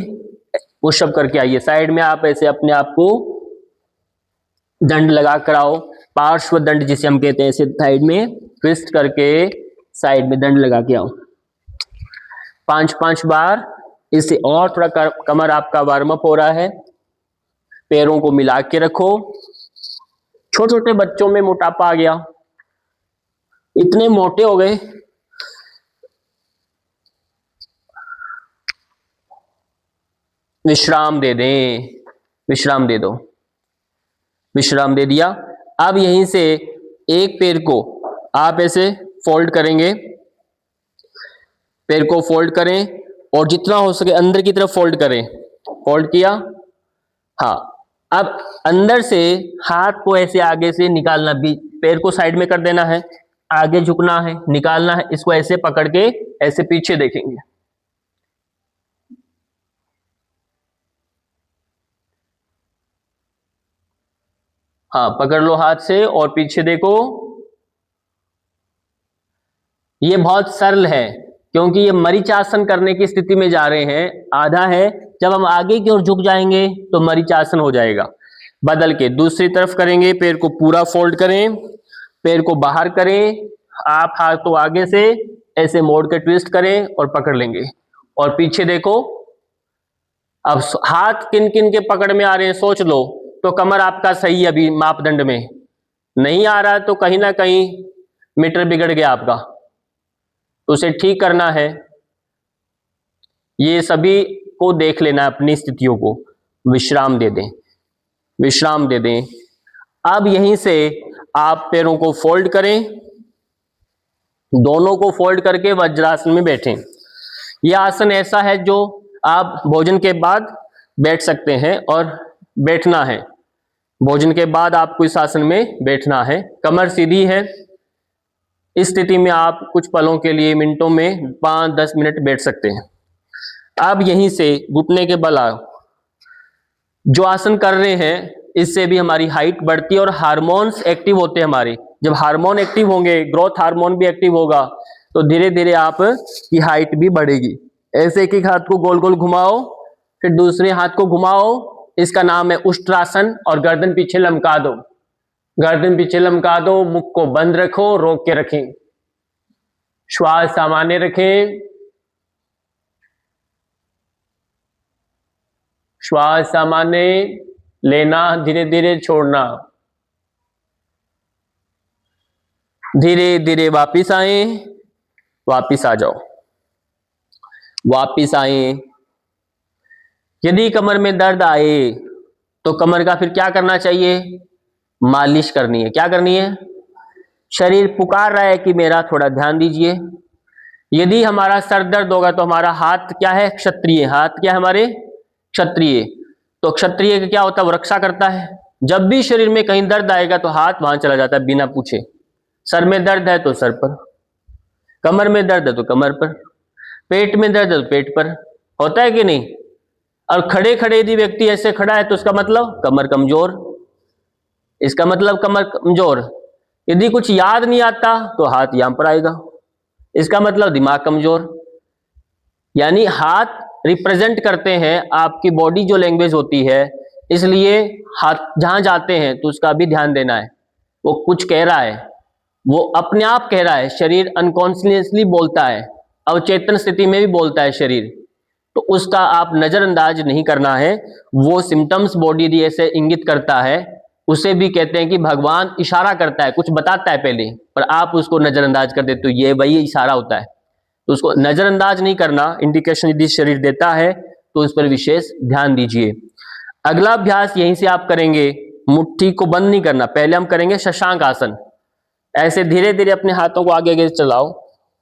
पुशअप करके आइए। साइड में आप ऐसे अपने आप को दंड लगा कर आओ, पार्श्व दंड जिसे हम कहते हैं, ऐसे साइड में ट्विस्ट करके साइड में दंड लगा के आओ 5-5 बार। इससे और थोड़ा कमर आपका वार्म अप हो रहा है। पैरों को मिला के रखो। छोटे छोटे बच्चों में मोटापा आ गया, इतने मोटे हो गए, विश्राम दे दें, विश्राम दे दो, विश्राम दे दिया। अब यहीं से एक पैर को आप ऐसे फोल्ड करेंगे, पैर को फोल्ड करें और जितना हो सके अंदर की तरफ फोल्ड करें। फोल्ड किया, हाँ। अब अंदर से हाथ को ऐसे आगे से निकालना, भी पैर को साइड में कर देना है, आगे झुकना है, निकालना है, इसको ऐसे पकड़ के ऐसे पीछे देखेंगे। हाँ, पकड़ लो हाथ से और पीछे देखो। ये बहुत सरल है, क्योंकि ये मरीचासन करने की स्थिति में जा रहे हैं। आधा है, जब हम आगे की ओर झुक जाएंगे तो मरीचासन हो जाएगा। बदल के दूसरी तरफ करेंगे, पैर को पूरा फोल्ड करें, पैर को बाहर करें, आप हाथ को आगे से ऐसे मोड़ के ट्विस्ट करें और पकड़ लेंगे, और पीछे देखो। अब हाथ किन किन के पकड़ में आ रहे हैं सोच लो, तो कमर आपका सही अभी मापदंड में नहीं आ रहा, तो कहीं ना कहीं मीटर बिगड़ गया आपका, तो उसे ठीक करना है। ये सभी को देख लेना अपनी स्थितियों को। विश्राम दे दें, विश्राम दे दें। अब यहीं से आप पैरों को फोल्ड करें, दोनों को फोल्ड करके वज्रासन में बैठें। यह आसन ऐसा है जो आप भोजन के बाद बैठ सकते हैं, और बैठना है भोजन के बाद आपको इस आसन में बैठना है। कमर सीधी है, इस स्थिति में आप कुछ पलों के लिए, मिनटों में 5-10 मिनट बैठ सकते हैं। अब यहीं से घुटने के बल आओ। जो आसन कर रहे हैं इससे भी हमारी हाइट बढ़ती है और हार्मोन्स एक्टिव होते हैं हमारे। जब हार्मोन एक्टिव होंगे, ग्रोथ हार्मोन भी एक्टिव होगा, तो धीरे धीरे आप की हाइट भी बढ़ेगी। ऐसे एक एक हाथ को गोल गोल घुमाओ, फिर दूसरे हाथ को घुमाओ, इसका नाम है उष्ट्रासन। और गर्दन पीछे लमका दो, गर्दन पीछे लमका दो, मुख को बंद रखो, रोक के रखें, श्वास सामान्य रखें, श्वास सामान्य, लेना, धीरे धीरे छोड़ना, धीरे धीरे वापिस आए, वापिस आ जाओ, वापिस आए। यदि कमर में दर्द आए तो कमर का फिर क्या करना चाहिए? मालिश करनी है। क्या करनी है? शरीर पुकार रहा है कि मेरा थोड़ा ध्यान दीजिए। यदि हमारा सर दर्द होगा तो हमारा हाथ क्या है? क्षत्रिय। हाथ क्या है हमारे? क्षत्रिय। तो क्षत्रिय का क्या होता है? वो रक्षा करता है। जब भी शरीर में कहीं दर्द आएगा तो हाथ वहां चला जाता है बिना पूछे। सर में दर्द है तो सर पर, कमर में दर्द है तो कमर पर, पेट में दर्द है तो पेट पर। होता है कि नहीं? और खड़े खड़े यदि व्यक्ति ऐसे खड़ा है तो उसका मतलब कमर कमजोर, इसका मतलब कमर कमजोर। यदि कुछ याद नहीं आता तो हाथ यहां पर आएगा, इसका मतलब दिमाग कमजोर। यानी हाथ रिप्रेजेंट करते हैं आपकी बॉडी जो लैंग्वेज होती है, इसलिए हाथ जहां जाते हैं तो उसका भी ध्यान देना है। वो कुछ कह रहा है, वो अपने आप कह रहा है, शरीर अनकॉन्शियसली बोलता है, अवचेतन स्थिति में भी बोलता है शरीर, तो उसका आप नजरअंदाज नहीं करना है। वो सिम्टम्स बॉडी ऐसे इंगित करता है, उसे भी कहते हैं कि भगवान इशारा करता है, कुछ बताता है पहले, पर आप उसको नजरअंदाज कर देते तो ये वही इशारा होता है। तो उसको नजरअंदाज नहीं करना, इंडिकेशन यदि शरीर देता है तो उस पर विशेष ध्यान दीजिए। अगला अभ्यास यहीं से आप करेंगे, मुट्ठी को बंद नहीं करना। पहले हम करेंगे शशांक आसन। ऐसे धीरे धीरे अपने हाथों को आगे आगे चलाओ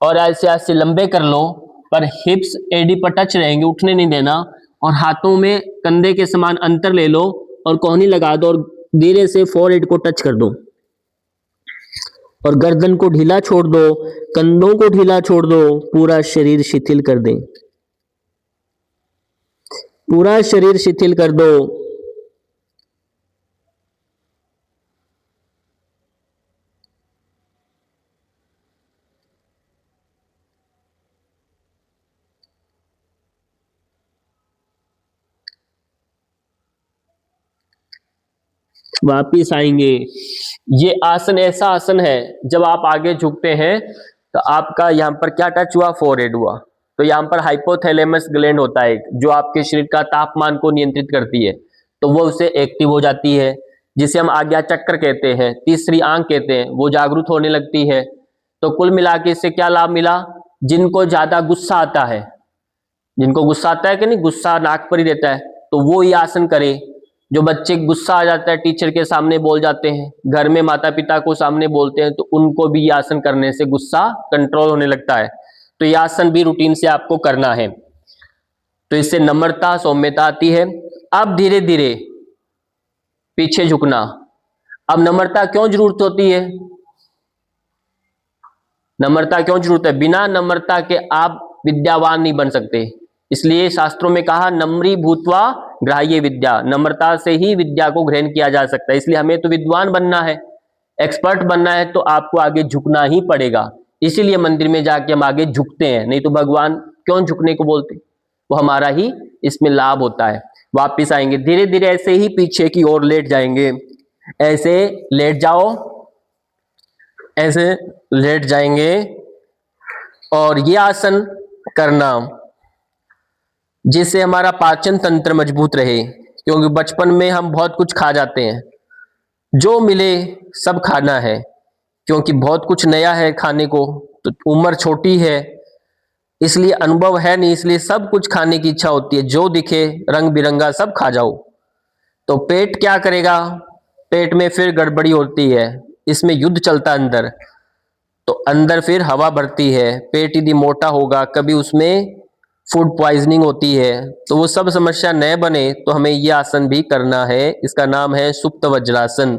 और ऐसे ऐसे लंबे कर लो, पर हिप्स एडी पर टच रहेंगे, उठने नहीं देना। और हाथों में कंधे के समान अंतर ले लो और कोहनी लगा दो और धीरे से फोरहेड को टच कर दो और गर्दन को ढीला छोड़ दो, कंधों को ढीला छोड़ दो, पूरा शरीर शिथिल कर दें, पूरा शरीर शिथिल कर दो। वापिस आएंगे। ये आसन ऐसा आसन है, जब आप आगे झुकते हैं तो आपका यहां पर क्या टच हुआ? फोरहेड हुआ। तो यहां पर हाइपोथैलेमस ग्लैंड होता है जो आपके शरीर का तापमान को नियंत्रित करती है, तो वो उसे एक्टिव हो जाती है, जिसे हम आज्ञा चक्र कहते हैं, तीसरी आंख कहते हैं, वो जागरूक होने लगती है। तो कुल मिला के इससे क्या लाभ मिला? जिनको ज्यादा गुस्सा आता है, जिनको गुस्सा आता है कि नहीं, गुस्सा नाक पर ही रहता है, तो वो ये आसन करे। जो बच्चे गुस्सा आ जाता है, टीचर के सामने बोल जाते हैं, घर में माता पिता को सामने बोलते हैं, तो उनको भी ये आसन करने से गुस्सा कंट्रोल होने लगता है। तो ये आसन भी रूटीन से आपको करना है, तो इससे नम्रता सौम्यता आती है। अब धीरे धीरे पीछे झुकना। अब नम्रता क्यों जरूरत होती है? नम्रता क्यों जरूरत है? बिना नम्रता के आप विद्यावान नहीं बन सकते। इसलिए शास्त्रों में कहा नम्री भूतवा ग्राह्य विद्या, नम्रता से ही विद्या को ग्रहण किया जा सकता है। इसलिए हमें तो विद्वान बनना है, एक्सपर्ट बनना है, तो आपको आगे झुकना ही पड़ेगा। इसीलिए मंदिर में जाके हम आगे झुकते हैं, नहीं तो भगवान क्यों झुकने को बोलते? वो हमारा ही इसमें लाभ होता है। वापिस आएंगे, धीरे धीरे ऐसे ही पीछे की ओर लेट जाएंगे। ऐसे लेट जाओ, ऐसे लेट जाएंगे और ये आसन करना जिससे हमारा पाचन तंत्र मजबूत रहे, क्योंकि बचपन में हम बहुत कुछ खा जाते हैं, जो मिले सब खाना है, क्योंकि बहुत कुछ नया है खाने को, तो उम्र छोटी है इसलिए अनुभव है नहीं, इसलिए सब कुछ खाने की इच्छा होती है, जो दिखे रंग बिरंगा सब खा जाओ। तो पेट क्या करेगा? पेट में फिर गड़बड़ी होती है, इसमें युद्ध चलता है अंदर, तो अंदर फिर हवा भरती है, पेट यदि मोटा होगा कभी उसमें फूड पॉइजनिंग होती है, तो वो सब समस्या न बने तो हमें ये आसन भी करना है। इसका नाम है सुप्त वज्रासन,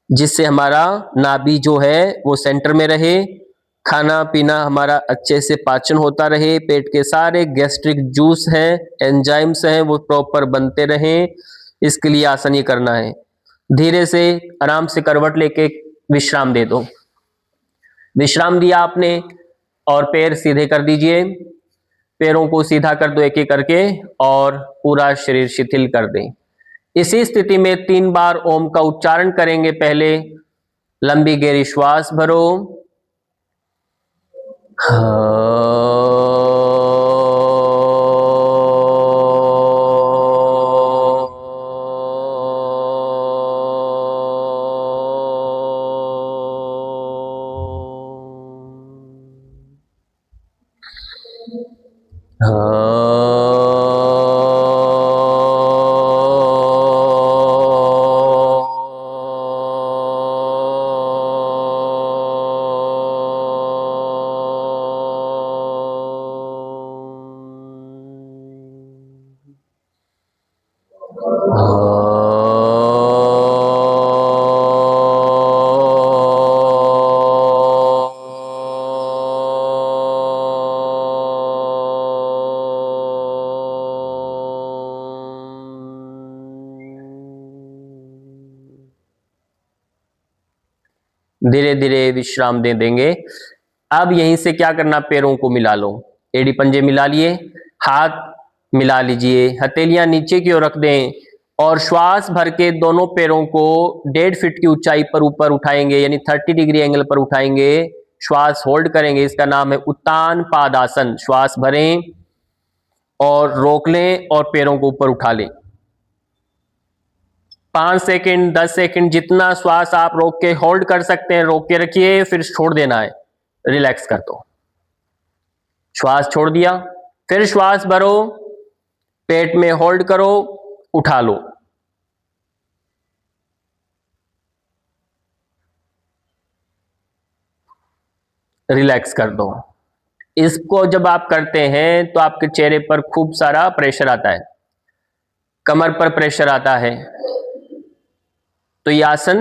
जिससे हमारा नाभि जो है वो सेंटर में रहे, खाना पीना हमारा अच्छे से पाचन होता रहे, पेट के सारे गैस्ट्रिक जूस हैं, एंजाइम्स हैं, वो प्रॉपर बनते रहें। इसके लिए आसन ये करना है। धीरे से आराम से करवट लेके विश्राम दे दो। विश्राम दिया आपने और पैर सीधे कर दीजिए, पैरों को सीधा कर दो एक एक करके और पूरा शरीर शिथिल कर दें। इसी स्थिति में 3 बार ओम का उच्चारण करेंगे। पहले लंबी गहरी श्वास भरो, धीरे धीरे विश्राम दे देंगे। अब यहीं से क्या करना, पैरों को मिला लो, एड़ी पंजे मिला लिए, हाथ मिला लीजिए, हथेलियां नीचे की ओर रख दें और श्वास भर के दोनों पैरों को 1.5 फीट की ऊंचाई पर ऊपर उठाएंगे, यानी 30 डिग्री एंगल पर उठाएंगे। श्वास होल्ड करेंगे, इसका नाम है उत्तान पादासन। श्वास भरें और रोक लें और पैरों को ऊपर उठा लें। 5 सेकंड, 10 सेकंड, जितना श्वास आप रोक के होल्ड कर सकते हैं रोक के रखिए, फिर छोड़ देना है, रिलैक्स कर दो। श्वास छोड़ दिया, फिर श्वास भरो, पेट में होल्ड करो, उठा लो। रिलैक्स कर दो। इसको जब आप करते हैं तो आपके चेहरे पर खूब सारा प्रेशर आता है, कमर पर प्रेशर आता है, तो ये आसन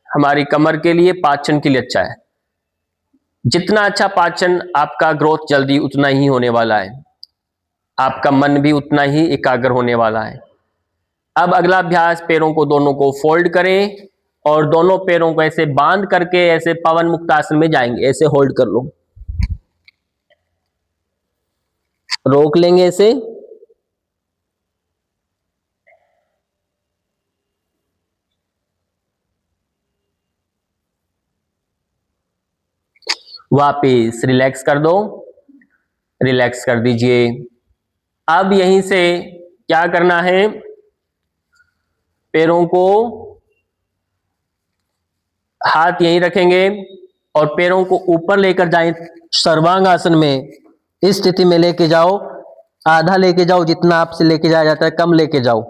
हमारी कमर के लिए, पाचन के लिए अच्छा है। जितना अच्छा पाचन, आपका ग्रोथ जल्दी उतना ही होने वाला है, आपका मन भी उतना ही एकाग्र होने वाला है। अब अगला अभ्यास, पैरों को दोनों को फोल्ड करें और दोनों पैरों को ऐसे बांध करके ऐसे पवन मुक्त आसन में जाएंगे। ऐसे होल्ड कर लो, रोक लेंगे ऐसे, वापिस रिलैक्स कर दो, रिलैक्स कर दीजिए। अब यहीं से क्या करना है, पैरों को, हाथ यहीं रखेंगे और पैरों को ऊपर लेकर जाएं सर्वांग आसन में। इस स्थिति में लेके जाओ, आधा लेके जाओ, जितना आपसे लेके जाया जाता है कम लेके जाओ,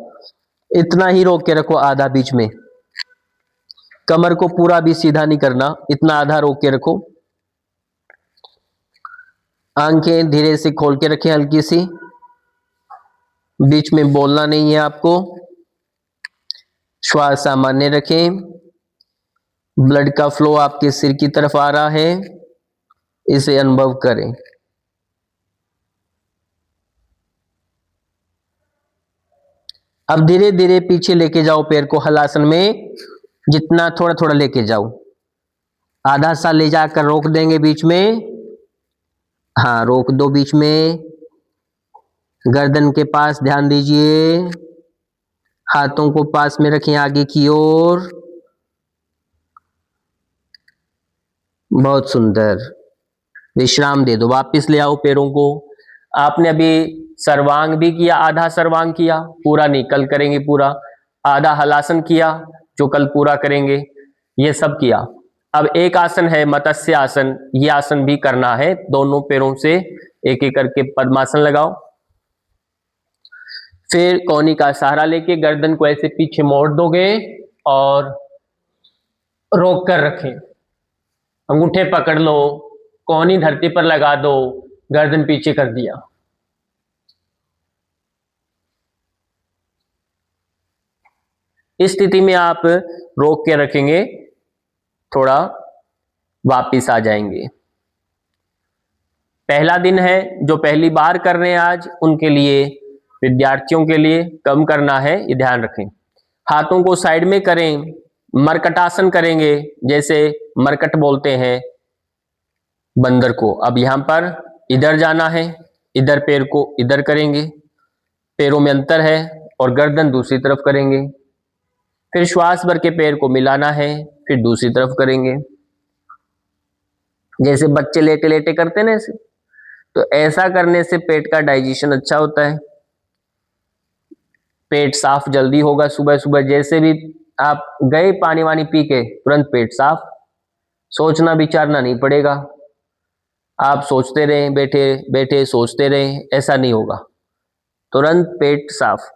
इतना ही रोक के रखो, आधा बीच में। कमर को पूरा भी सीधा नहीं करना, इतना आधा रोक के रखो। आंखें धीरे से खोल के रखें, हल्की सी, बीच में बोलना नहीं है आपको। श्वास सामान्य रखें, ब्लड का फ्लो आपके सिर की तरफ आ रहा है, इसे अनुभव करें। अब धीरे धीरे पीछे लेके जाओ पैर को हलासन में, जितना थोड़ा थोड़ा लेके जाओ। आधा सा ले जाकर रोक देंगे बीच में, हाँ रोक दो बीच में। गर्दन के पास ध्यान दीजिए, हाथों को पास में रखें आगे की ओर। बहुत सुंदर, विश्राम दे दो, वापस ले आओ पैरों को। आपने अभी सर्वांग भी किया, आधा सर्वांग किया, पूरा नहीं, कल करेंगे पूरा। आधा हलासन किया, जो कल पूरा करेंगे, ये सब किया। अब एक आसन है मत्स्य आसन, ये आसन भी करना है। दोनों पैरों से एक एक करके पद्मासन लगाओ, फिर कोहनी का सहारा लेके गर्दन को ऐसे पीछे मोड़ दोगे और रोक कर रखें। अंगूठे पकड़ लो, कोहनी धरती पर लगा दो, गर्दन पीछे कर दिया। इस स्थिति में आप रोक के रखेंगे, थोड़ा वापिस आ जाएंगे। पहला दिन है, जो पहली बार कर रहे हैं आज, उनके लिए, विद्यार्थियों के लिए कम करना है, ये ध्यान रखें। हाथों को साइड में करें, मरकटासन करेंगे, जैसे मरकट बोलते हैं बंदर को। अब यहां पर इधर जाना है, इधर पैर को इधर करेंगे, पैरों में अंतर है, और गर्दन दूसरी तरफ करेंगे। फिर श्वास भर के पैर को मिलाना है, फिर दूसरी तरफ करेंगे, जैसे बच्चे लेटे लेटे करते हैं ना ऐसे। तो ऐसा करने से पेट का डाइजेशन अच्छा होता है, पेट साफ जल्दी होगा। सुबह सुबह जैसे भी आप गए पानी वानी पी के, तुरंत पेट साफ, सोचना विचारना नहीं पड़ेगा। आप सोचते रहें, बैठे बैठे सोचते रहें, ऐसा नहीं होगा। तुरंत पेट साफ।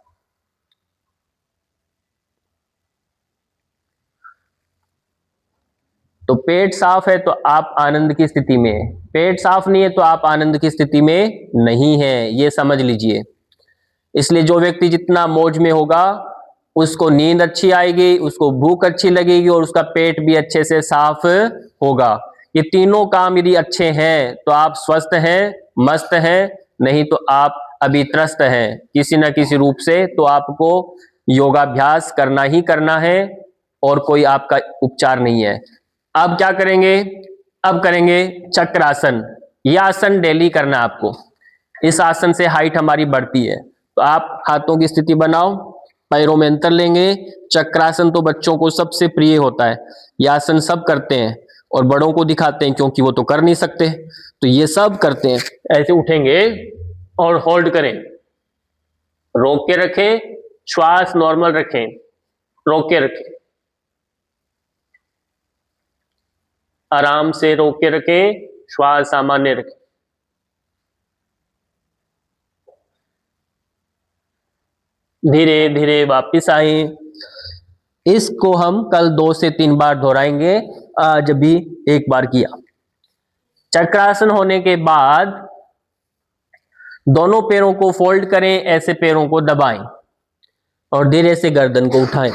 तो पेट साफ है तो आप आनंद की स्थिति में हैं, पेट साफ नहीं है तो आप आनंद की स्थिति में नहीं है, ये समझ लीजिए। इसलिए जो व्यक्ति जितना मौज में होगा उसको नींद अच्छी आएगी, उसको भूख अच्छी लगेगी और उसका पेट भी अच्छे से साफ होगा। ये तीनों काम यदि अच्छे हैं तो आप स्वस्थ हैं, मस्त हैं, नहीं तो आप अभी त्रस्त हैं किसी ना किसी रूप से। तो आपको योगाभ्यास करना ही करना है और कोई आपका उपचार नहीं है। अब क्या करेंगे? अब करेंगे चक्रासन। यह आसन डेली करना है आपको। इस आसन से हाइट हमारी बढ़ती है। तो आप हाथों की स्थिति बनाओ, पैरों में अंतर लेंगे। चक्रासन तो बच्चों को सबसे प्रिय होता है, यह आसन सब करते हैं और बड़ों को दिखाते हैं क्योंकि वो तो कर नहीं सकते, तो ये सब करते हैं। ऐसे उठेंगे और होल्ड करें, रोक के रखें, श्वास नॉर्मल रखें, रोक के रखें, आराम से रोक के रखें, श्वास सामान्य रखें। धीरे धीरे वापिस आए। इसको हम कल 2 से 3 बार दोहराएंगे, आज भी 1 बार किया। चक्रासन होने के बाद दोनों पैरों को फोल्ड करें, ऐसे पैरों को दबाएं और धीरे से गर्दन को उठाएं,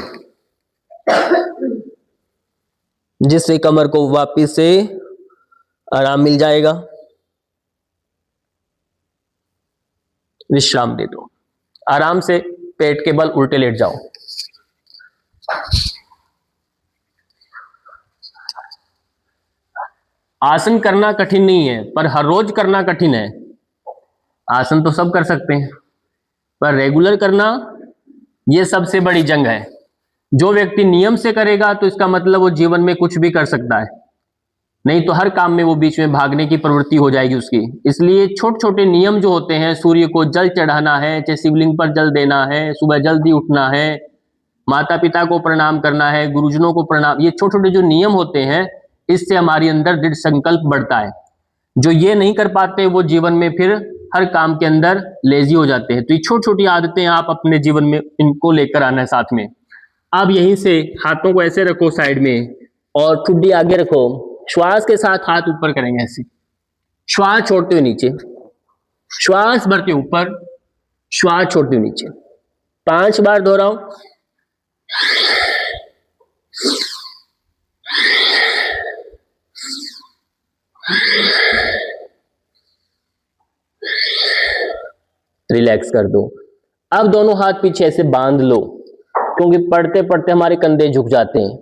जिससे कमर को वापिस से आराम मिल जाएगा। विश्राम दे दो, आराम से पेट के बल उल्टे लेट जाओ। आसन करना कठिन नहीं है, पर हर रोज करना कठिन है। आसन तो सब कर सकते हैं, पर रेगुलर करना यह सबसे बड़ी जंग है। जो व्यक्ति नियम से करेगा तो इसका मतलब वो जीवन में कुछ भी कर सकता है, नहीं तो हर काम में वो बीच में भागने की प्रवृत्ति हो जाएगी उसकी। इसलिए छोटे छोटे नियम जो होते हैं, सूर्य को जल चढ़ाना है, चाहे शिवलिंग पर जल देना है, सुबह जल्दी उठना है, माता पिता को प्रणाम करना है, गुरुजनों को प्रणाम, ये छोटे छोटे जो नियम होते हैं, इससे हमारी अंदर दृढ़ संकल्प बढ़ता है। जो ये नहीं कर पाते वो जीवन में फिर हर काम के अंदर लेजी हो जाते हैं। तो ये छोटी छोटी आदतें आप अपने जीवन में इनको लेकर आना है साथ में। अब यहीं से हाथों को ऐसे रखो साइड में और ठुड्डी आगे रखो, श्वास के साथ हाथ ऊपर करेंगे ऐसे, श्वास छोड़ते हुए नीचे, श्वास भरते ऊपर, श्वास छोड़ते हुए नीचे। 5 बार दोहराओ। रिलैक्स कर दो। अब दोनों हाथ पीछे ऐसे बांध लो, क्योंकि पढ़ते पढ़ते हमारे कंधे झुक जाते हैं,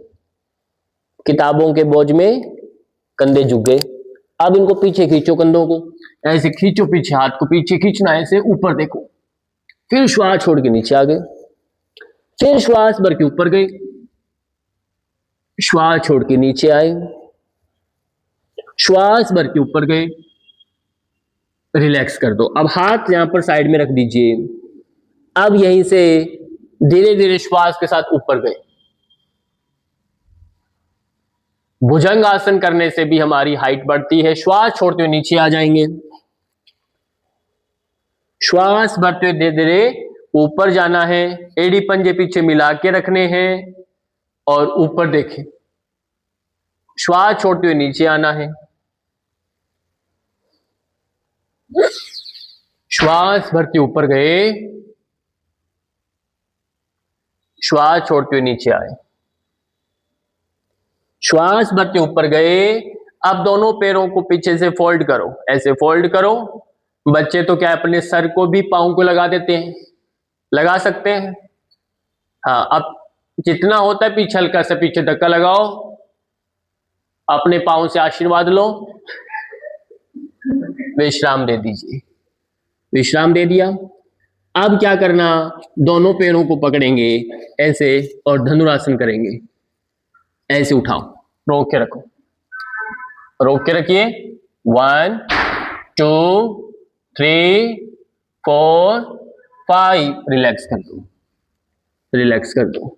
किताबों के बोझ में कंधे झुक गए। अब इनको पीछे खींचो, कंधों को ऐसे खींचो, पीछे हाथ को पीछे खींचना, ऐसे ऊपर देखो, फिर श्वास छोड़ के नीचे आ गए, फिर श्वास भर के ऊपर गए, श्वास छोड़ के नीचे आए, श्वास भर के ऊपर गए। रिलैक्स कर दो। अब हाथ यहां पर साइड में रख दीजिए। अब यहीं से धीरे धीरे श्वास के साथ ऊपर गए। भुजंग आसन करने से भी हमारी हाइट बढ़ती है। श्वास छोड़ते हुए नीचे आ जाएंगे, श्वास भरते हुए धीरे धीरे ऊपर जाना है, एड़ी पंजे पीछे मिला के रखने हैं और ऊपर देखें। श्वास छोड़ते हुए नीचे आना है, श्वास भरते ऊपर गए, श्वास छोड़ते हुए नीचे आए, श्वास भरते ऊपर गए। अब दोनों पैरों को पीछे से फोल्ड करो, ऐसे फोल्ड करो। बच्चे तो क्या अपने सर को भी पांव को लगा देते हैं, लगा सकते हैं। हाँ, अब जितना होता है पीछे हल्का सा पीछे धक्का लगाओ, अपने पांव से आशीर्वाद लो, विश्राम दे दीजिए। विश्राम दे दिया। अब क्या करना, दोनों पैरों को पकड़ेंगे ऐसे और धनुरासन करेंगे। ऐसे उठाओ, रोक के रखो, रोक के रखिए। 1 2 3 4 5, रिलैक्स कर दो, रिलैक्स कर दो।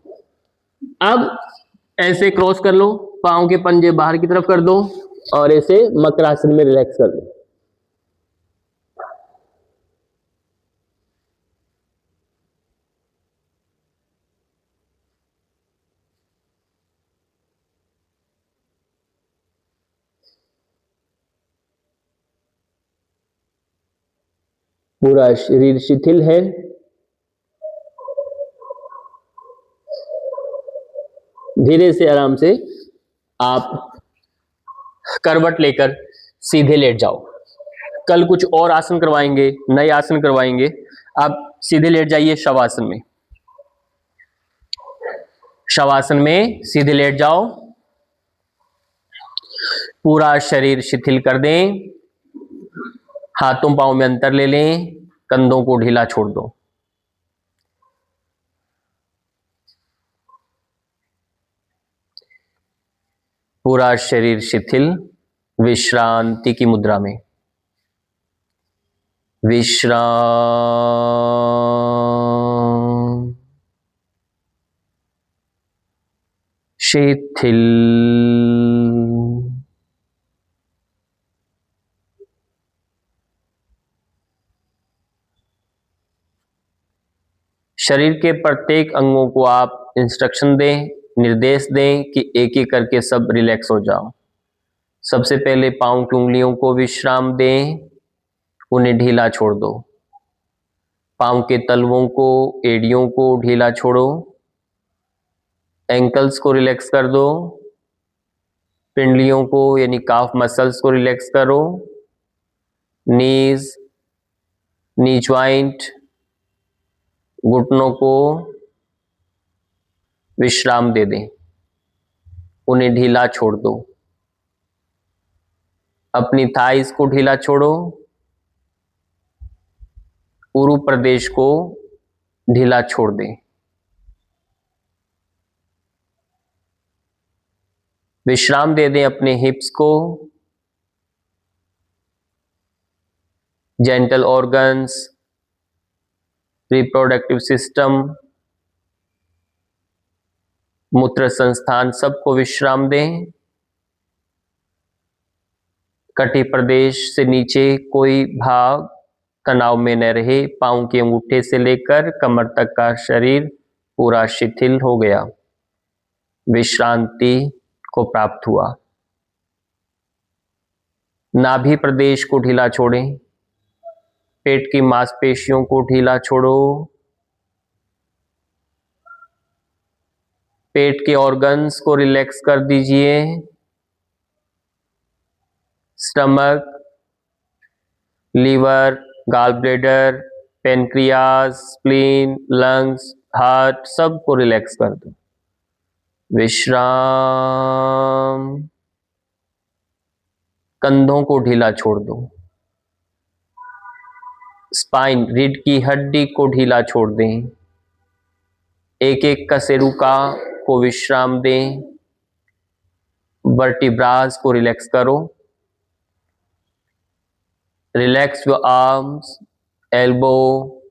अब ऐसे क्रॉस कर लो, पांव के पंजे बाहर की तरफ कर दो, और ऐसे मकर आसन में रिलैक्स कर दें। पूरा शरीर शिथिल है। धीरे से आराम से आप करवट लेकर सीधे लेट जाओ। कल कुछ और आसन करवाएंगे, नए आसन करवाएंगे। आप सीधे लेट जाइए शवासन में। शवासन में सीधे लेट जाओ। पूरा शरीर शिथिल कर दें। हाथों पांव में अंतर ले लें। कंधों को ढीला छोड़ दो। पूरा शरीर शिथिल, विश्रांति की मुद्रा में। विश्राम, शिथिल, शरीर के प्रत्येक अंगों को आप इंस्ट्रक्शन दें, निर्देश दें कि एक एक करके सब रिलैक्स हो जाओ। सबसे पहले पांव की उंगलियों को विश्राम दें, उन्हें ढीला छोड़ दो। पांव के तलवों को, एड़ियों को ढीला छोड़ो। एंकल्स को रिलैक्स कर दो। पिंडलियों को यानी काफ मसल्स को रिलैक्स करो। नीज, नी ज्वाइंट, घुटनों को विश्राम दे दें, उन्हें ढीला छोड़ दो। अपनी थाइस को ढीला छोड़ो। उरु प्रदेश को ढीला छोड़ दें। विश्राम दे दें अपने हिप्स को। जेंटल ऑर्गन्स, रिप्रोडक्टिव सिस्टम, मूत्र संस्थान सबको विश्राम दें। कटी प्रदेश से नीचे कोई भाग तनाव में न रहे। पांव के अंगूठे से लेकर कमर तक का शरीर पूरा शिथिल हो गया, विश्रांति को प्राप्त हुआ। नाभि प्रदेश को ढीला छोड़ें। पेट की मांसपेशियों को ढीला छोड़ो। पेट के ऑर्गन्स को रिलैक्स कर दीजिए। Stomach, liver, gall bladder, pancreas, spleen, lungs, heart सबको रिलैक्स कर दो। विश्राम। कंधों को ढीला छोड़ दो। स्पाइन, रीढ़ की हड्डी को ढीला छोड़ दें। एक एक कशेरुका को विश्राम दें। वर्टिब्रास को रिलैक्स करो। Relax your arms, elbow,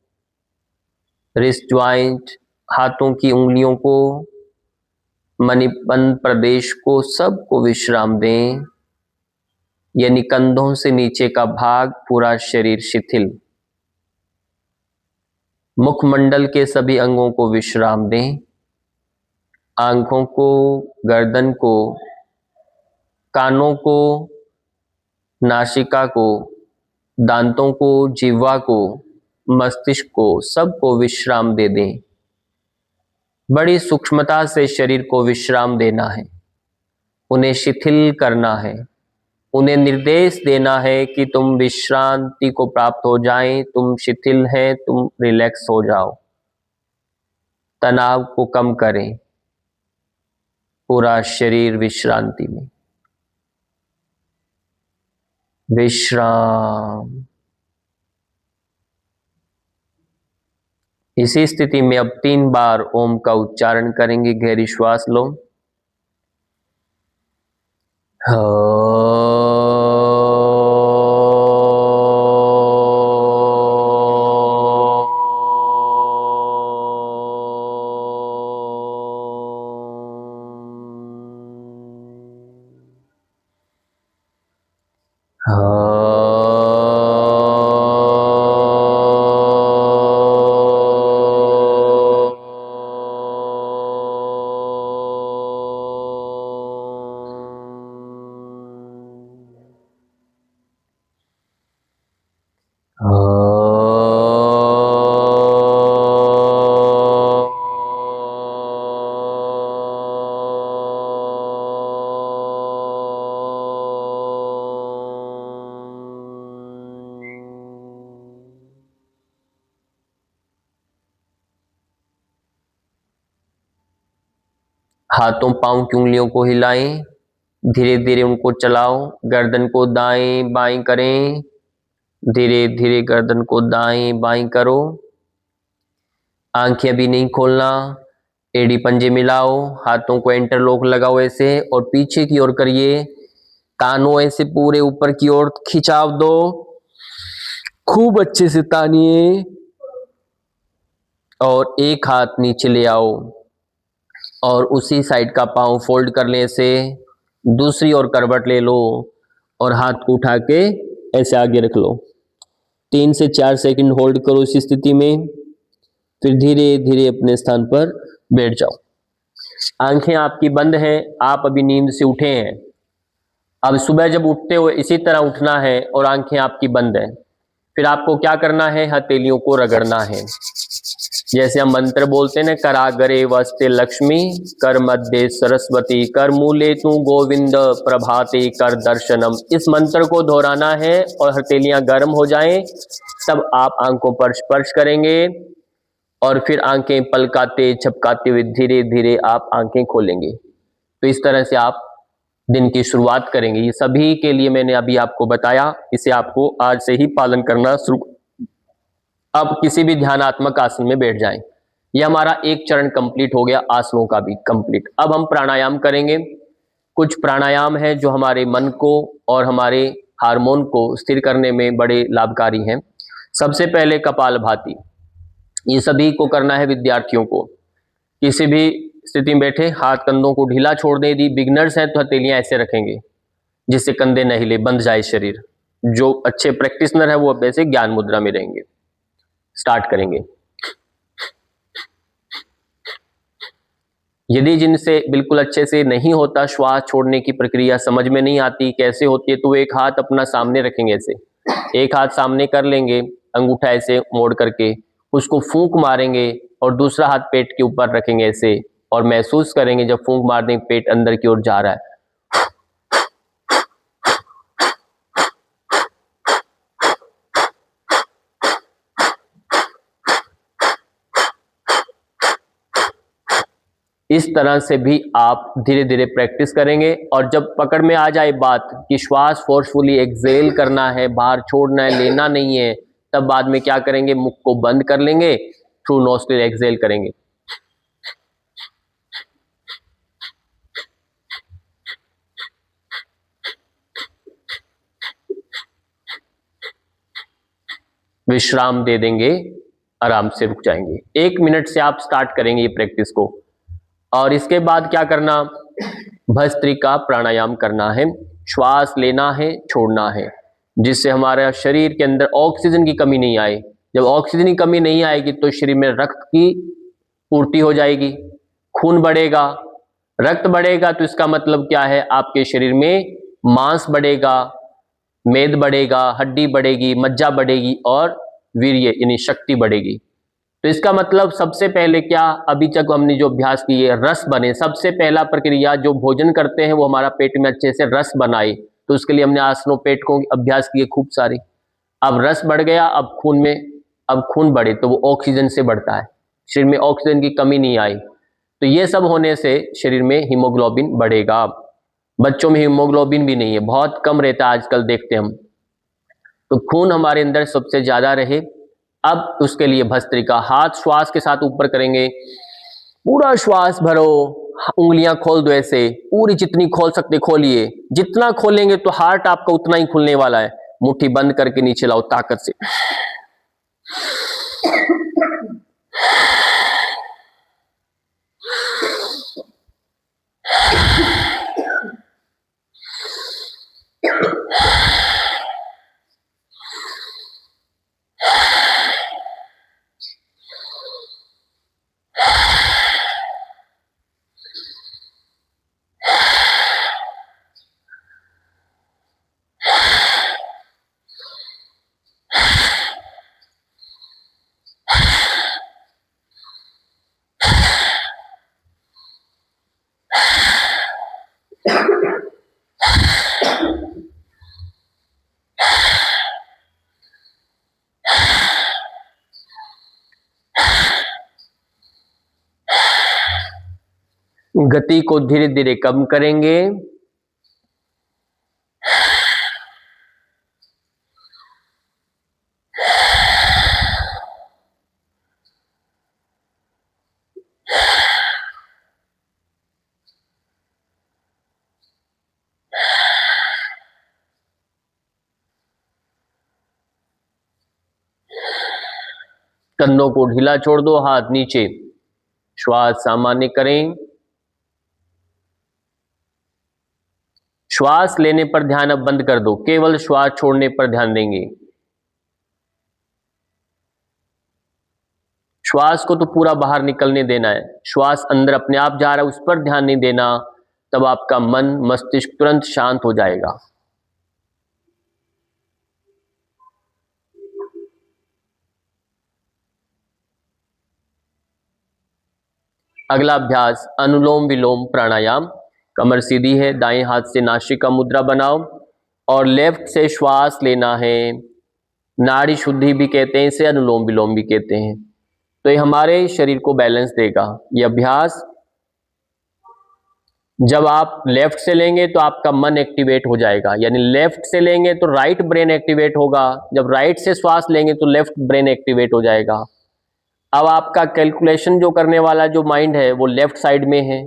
wrist joint, हाथों की उंगलियों को, मणिबंध प्रदेश को सबको विश्राम दें, यानी कंधों से नीचे का भाग पूरा शरीर शिथिल। मुखमंडल के सभी अंगों को विश्राम दें। आंखों को, गर्दन को, कानों को, नासिका को, दांतों को, जिह्वा को, मस्तिष्क को सबको विश्राम दे दें। बड़ी सूक्ष्मता से शरीर को विश्राम देना है, उन्हें शिथिल करना है, उन्हें निर्देश देना है कि तुम विश्रांति को प्राप्त हो जाएं, तुम शिथिल हैं, तुम रिलैक्स हो जाओ, तनाव को कम करें। पूरा शरीर विश्रांति में। विश्राम। इसी स्थिति में अब 3 बार ओम का उच्चारण करेंगे। गहरी श्वास लो। हाथों पांव की उंगलियों को हिलाएं, धीरे धीरे उनको चलाओ। गर्दन को दाएं बाएं करें, धीरे धीरे गर्दन को दाएं बाएं करो। आंखें अभी नहीं खोलना, एड़ी पंजे मिलाओ, हाथों को इंटरलॉक लगाओ ऐसे और पीछे की ओर करिए। कानों ऐसे पूरे ऊपर की ओर खिंचाव दो, खूब अच्छे से तानिए और एक हाथ नीचे ले आओ और उसी साइड का पांव फोल्ड कर लें ऐसे। दूसरी ओर करवट ले लो और हाथ को उठा के ऐसे आगे रख लो। 3 से 4 सेकंड होल्ड करो इस स्थिति में, फिर धीरे धीरे अपने स्थान पर बैठ जाओ। आंखें आपकी बंद हैं, आप अभी नींद से उठे हैं। अब सुबह जब उठते हो इसी तरह उठना है और आंखें आपकी बंद हैं। फिर आपको क्या करना है, हथेलियों को रगड़ना है। जैसे हम मंत्र बोलते हैं ना, करागरे वस्ते लक्ष्मी, कर मध्य सरस्वती, कर मूले तू गोविंद, प्रभाते कर दर्शनम। इस मंत्र को दोहराना है और हथेलियां गर्म हो जाएं तब आप आंखों पर स्पर्श करेंगे और फिर आंखें पलकाते झपकाते हुए धीरे धीरे आप आंखें खोलेंगे। तो इस तरह से आप दिन की शुरुआत करेंगे। ये सभी के लिए मैंने अभी आपको बताया, इसे आपको आज से ही पालन करना शुरू। अब किसी भी ध्यानात्मक आसन में बैठ जाएं। यह हमारा एक चरण कंप्लीट हो गया, आसनों का भी कंप्लीट। अब हम प्राणायाम करेंगे। कुछ प्राणायाम है जो हमारे मन को और हमारे हार्मोन को स्थिर करने में बड़े लाभकारी हैं। सबसे पहले कपालभाति, ये सभी को करना है, विद्यार्थियों को। किसी भी स्थिति में बैठे, हाथ कंधों को ढीला छोड़ दें। यदि बिगनर्स हैं तो हथेलियां ऐसे रखेंगे जिससे कंधे न हिले, बंध जाए शरीर। जो अच्छे प्रैक्टिशनर है वो अब ऐसे ज्ञान मुद्रा में रहेंगे। स्टार्ट करेंगे। यदि जिनसे बिल्कुल अच्छे से नहीं होता, श्वास छोड़ने की प्रक्रिया समझ में नहीं आती कैसे होती है, तो एक हाथ अपना सामने रखेंगे ऐसे। एक हाथ सामने कर लेंगे, अंगूठा ऐसे मोड़ करके उसको फूंक मारेंगे और दूसरा हाथ पेट के ऊपर रखेंगे ऐसे और महसूस करेंगे जब फूंक मार दें पेट अंदर की ओर जा रहा है। इस तरह से भी आप धीरे धीरे प्रैक्टिस करेंगे और जब पकड़ में आ जाए बात कि श्वास फोर्सफुली एक्सेल करना है, बाहर छोड़ना है, लेना नहीं है, तब बाद में क्या करेंगे, मुख को बंद कर लेंगे, थ्रू नोस्ट्रिल एक्सेल करेंगे। विश्राम दे देंगे, आराम से रुक जाएंगे। 1 मिनट से आप स्टार्ट करेंगे ये प्रैक्टिस को। और इसके बाद क्या करना, भस्त्रिका प्राणायाम करना है। श्वास लेना है, छोड़ना है, जिससे हमारा शरीर के अंदर ऑक्सीजन की कमी नहीं आए। जब ऑक्सीजन की कमी नहीं आएगी तो शरीर में रक्त की पूर्ति हो जाएगी, खून बढ़ेगा। रक्त बढ़ेगा तो इसका मतलब क्या है, आपके शरीर में मांस बढ़ेगा, मेद बढ़ेगा, हड्डी बढ़ेगी, मज्जा बढ़ेगी और वीर्य यानी शक्ति बढ़ेगी। तो इसका मतलब सबसे पहले क्या, अभी तक हमने जो अभ्यास किए, रस बने। सबसे पहला प्रक्रिया, जो भोजन करते हैं वो हमारा पेट में अच्छे से रस बनाए, तो उसके लिए हमने आसनों पेट को अभ्यास किए खूब सारे। अब रस बढ़ गया, अब खून में, अब खून बढ़े तो वो ऑक्सीजन से बढ़ता है, शरीर में ऑक्सीजन की कमी नहीं आई। तो ये सब होने से शरीर में हीमोग्लोबिन बढ़ेगा। बच्चों में हीमोग्लोबिन भी नहीं है, बहुत कम रहता है आजकल देखते हम। तो खून हमारे अंदर सबसे ज्यादा रहे। अब उसके लिए भस्त्रिका, हाथ श्वास के साथ ऊपर करेंगे, पूरा श्वास भरो, उंगलियां खोल दो ऐसे, पूरी जितनी खोल सकते खोलिए। जितना खोलेंगे तो हार्ट आपका उतना ही खुलने वाला है। मुट्ठी बंद करके नीचे लाओ ताकत से। गति को धीरे धीरे कम करेंगे। कंधों को ढीला छोड़ दो, हाथ नीचे, श्वास सामान्य करें। श्वास लेने पर ध्यान अब बंद कर दो, केवल श्वास छोड़ने पर ध्यान देंगे। श्वास को तो पूरा बाहर निकलने देना है, श्वास अंदर अपने आप जा रहा है उस पर ध्यान नहीं देना, तब आपका मन मस्तिष्क तुरंत शांत हो जाएगा। अगला अभ्यास अनुलोम विलोम प्राणायाम। कमर सीधी है, दाएं हाथ से नासिका मुद्रा बनाओ और लेफ्ट से श्वास लेना है। नाड़ी शुद्धि भी कहते हैं इसे, अनुलोम विलोम भी कहते हैं। तो ये हमारे शरीर को बैलेंस देगा। ये अभ्यास जब आप लेफ्ट से लेंगे तो आपका मन एक्टिवेट हो जाएगा, यानी लेफ्ट से लेंगे तो राइट ब्रेन एक्टिवेट होगा, जब राइट से श्वास लेंगे तो लेफ्ट ब्रेन एक्टिवेट हो जाएगा। अब आपका कैलकुलेशन जो करने वाला जो माइंड है वो लेफ्ट साइड में है,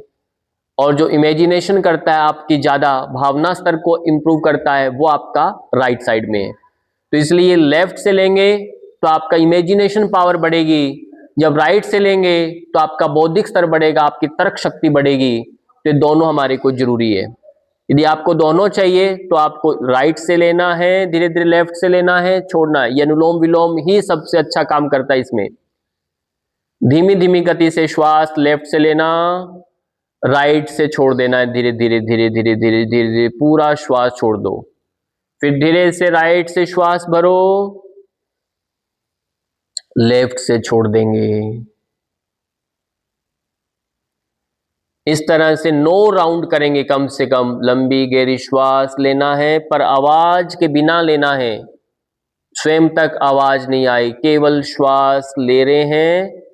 और जो इमेजिनेशन करता है, आपकी ज़्यादा भावना स्तर को इम्प्रूव करता है, वो आपका राइट साइड में है। तो इसलिए लेफ्ट से लेंगे तो आपका इमेजिनेशन पावर बढ़ेगी, जब राइट से लेंगे तो आपका बौद्धिक स्तर बढ़ेगा, आपकी तर्क शक्ति बढ़ेगी। तो दोनों हमारे को जरूरी है। यदि आपको दोनों चाहिए तो आपको राइट से लेना है, धीरे धीरे लेफ्ट से लेना है, छोड़ना है। ये अनुलोम विलोम ही सबसे अच्छा काम करता है इसमें। धीमी धीमी गति से श्वास लेफ्ट से लेना, राइट से छोड़ देना है, धीरे धीरे धीरे धीरे धीरे धीरे धीरे पूरा श्वास छोड़ दो। फिर धीरे से राइट से श्वास भरो, लेफ्ट से छोड़ देंगे। इस तरह से 9 राउंड करेंगे कम से कम। लंबी गहरी श्वास लेना है, पर आवाज के बिना लेना है, स्वयं तक आवाज नहीं आई, केवल श्वास ले रहे हैं।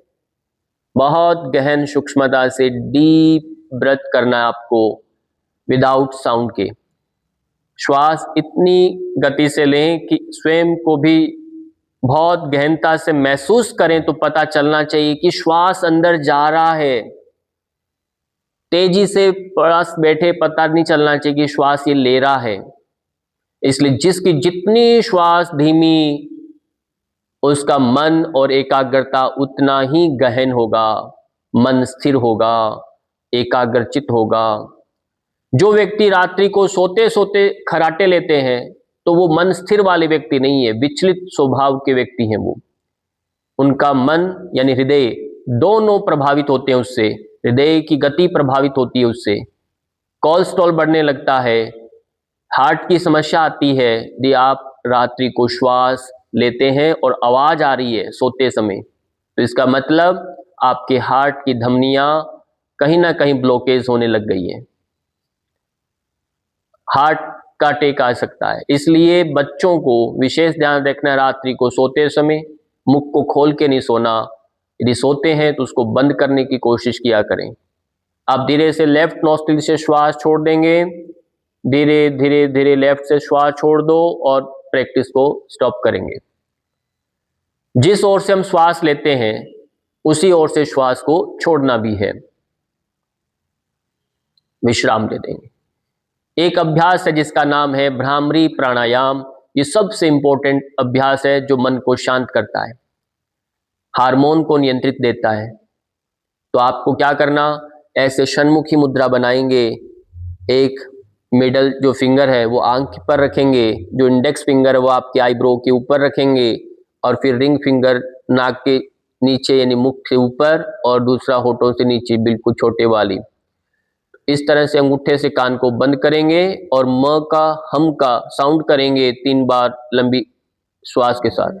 बहुत गहन सूक्ष्मता से डीप ब्रेथ करना है आपको, विदाउट साउंड के। श्वास इतनी गति से लें कि स्वयं को भी बहुत गहनता से महसूस करें, तो पता चलना चाहिए कि श्वास अंदर जा रहा है। तेजी से पास बैठे पता नहीं चलना चाहिए कि श्वास ये ले रहा है। इसलिए जिसकी जितनी श्वास धीमी, उसका मन और एकाग्रता उतना ही गहन होगा, मन स्थिर होगा, एकाग्रचित होगा। जो व्यक्ति रात्रि को सोते सोते खर्राटे लेते हैं तो वो मन स्थिर वाले व्यक्ति नहीं है, विचलित स्वभाव के व्यक्ति हैं वो। उनका मन यानी हृदय दोनों प्रभावित होते हैं उससे, हृदय की गति प्रभावित होती है उससे, कोलेस्ट्रॉल बढ़ने लगता है, हार्ट की समस्या आती है यदि आप रात्रि को श्वास लेते हैं और आवाज आ रही है सोते समय। तो इसका मतलब आपके हार्ट की धमनियां कहीं ना कहीं ब्लॉकेज होने लग गई है, हार्ट का अटैक आ सकता है। इसलिए बच्चों को विशेष ध्यान रखना, रात्रि को सोते समय मुख को खोल के नहीं सोना, यदि सोते हैं तो उसको बंद करने की कोशिश किया करें। आप धीरे से लेफ्ट नॉस्ट्रिल से श्वास छोड़ देंगे, धीरे धीरे धीरे लेफ्ट से श्वास छोड़ दो और प्रैक्टिस को स्टॉप करेंगे। जिस ओर से हम श्वास लेते हैं उसी ओर से श्वास को छोड़ना भी है, विश्राम ले देंगे। एक अभ्यास है जिसका नाम है भ्रामरी प्राणायाम। ये सबसे इंपॉर्टेंट अभ्यास है जो मन को शांत करता है, हार्मोन को नियंत्रित देता है। तो आपको क्या करना, ऐसे षण्मुखी मुद्रा बनाएंगे। एक मिडल जो फिंगर है वो आंख पर रखेंगे, जो इंडेक्स फिंगर है वो आपके आईब्रो के ऊपर रखेंगे, और फिर रिंग फिंगर नाक के नीचे यानी मुख से ऊपर, और दूसरा होठों से नीचे बिल्कुल छोटे वाली। इस तरह से अंगूठे से कान को बंद करेंगे और म का हम का साउंड करेंगे 3 बार लंबी श्वास के साथ।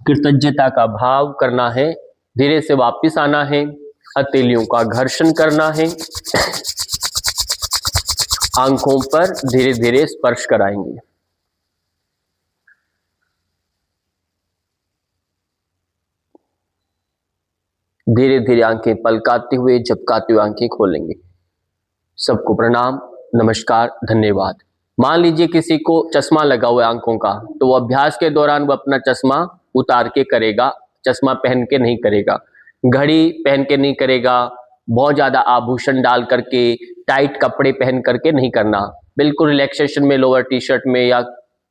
कृतज्ञता का भाव करना है, धीरे से वापस आना है, हथेलियों का घर्षण करना है, आंखों पर धीरे धीरे स्पर्श कराएंगे। धीरे धीरे आंखें पलकाते हुए, झपकाते हुए आंखें खोलेंगे। सबको प्रणाम, नमस्कार, धन्यवाद। मान लीजिए किसी को चश्मा लगा हुआ है आंखों का, तो वो अभ्यास के दौरान वो अपना चश्मा उतार के करेगा, चश्मा पहन के नहीं करेगा, घड़ी पहन के नहीं करेगा, बहुत ज्यादा आभूषण डाल करके, टाइट कपड़े पहन करके नहीं करना। बिल्कुल रिलैक्सेशन में लोअर टी शर्ट में या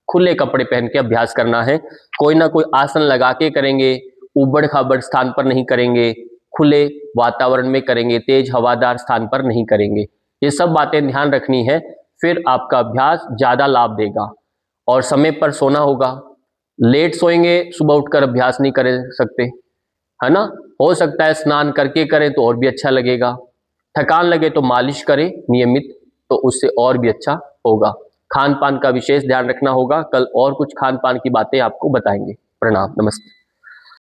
खुले कपड़े पहन के अभ्यास करना है। कोई ना कोई आसन लगा के करेंगे, उबड़ खाबड़ स्थान पर नहीं करेंगे, खुले वातावरण में करेंगे, तेज हवादार स्थान पर नहीं करेंगे। ये सब बातें ध्यान रखनी है, फिर आपका अभ्यास ज्यादा लाभ देगा। और समय पर सोना होगा। लेट सोएंगे, सुबह उठकर अभ्यास नहीं कर सकते, है ना। हो सकता है स्नान करके करें तो और भी अच्छा लगेगा। थकान लगे तो मालिश करें नियमित, तो उससे और भी अच्छा होगा। खान पान का विशेष ध्यान रखना होगा। कल और कुछ खान पान की बातें आपको बताएंगे। प्रणाम, नमस्ते।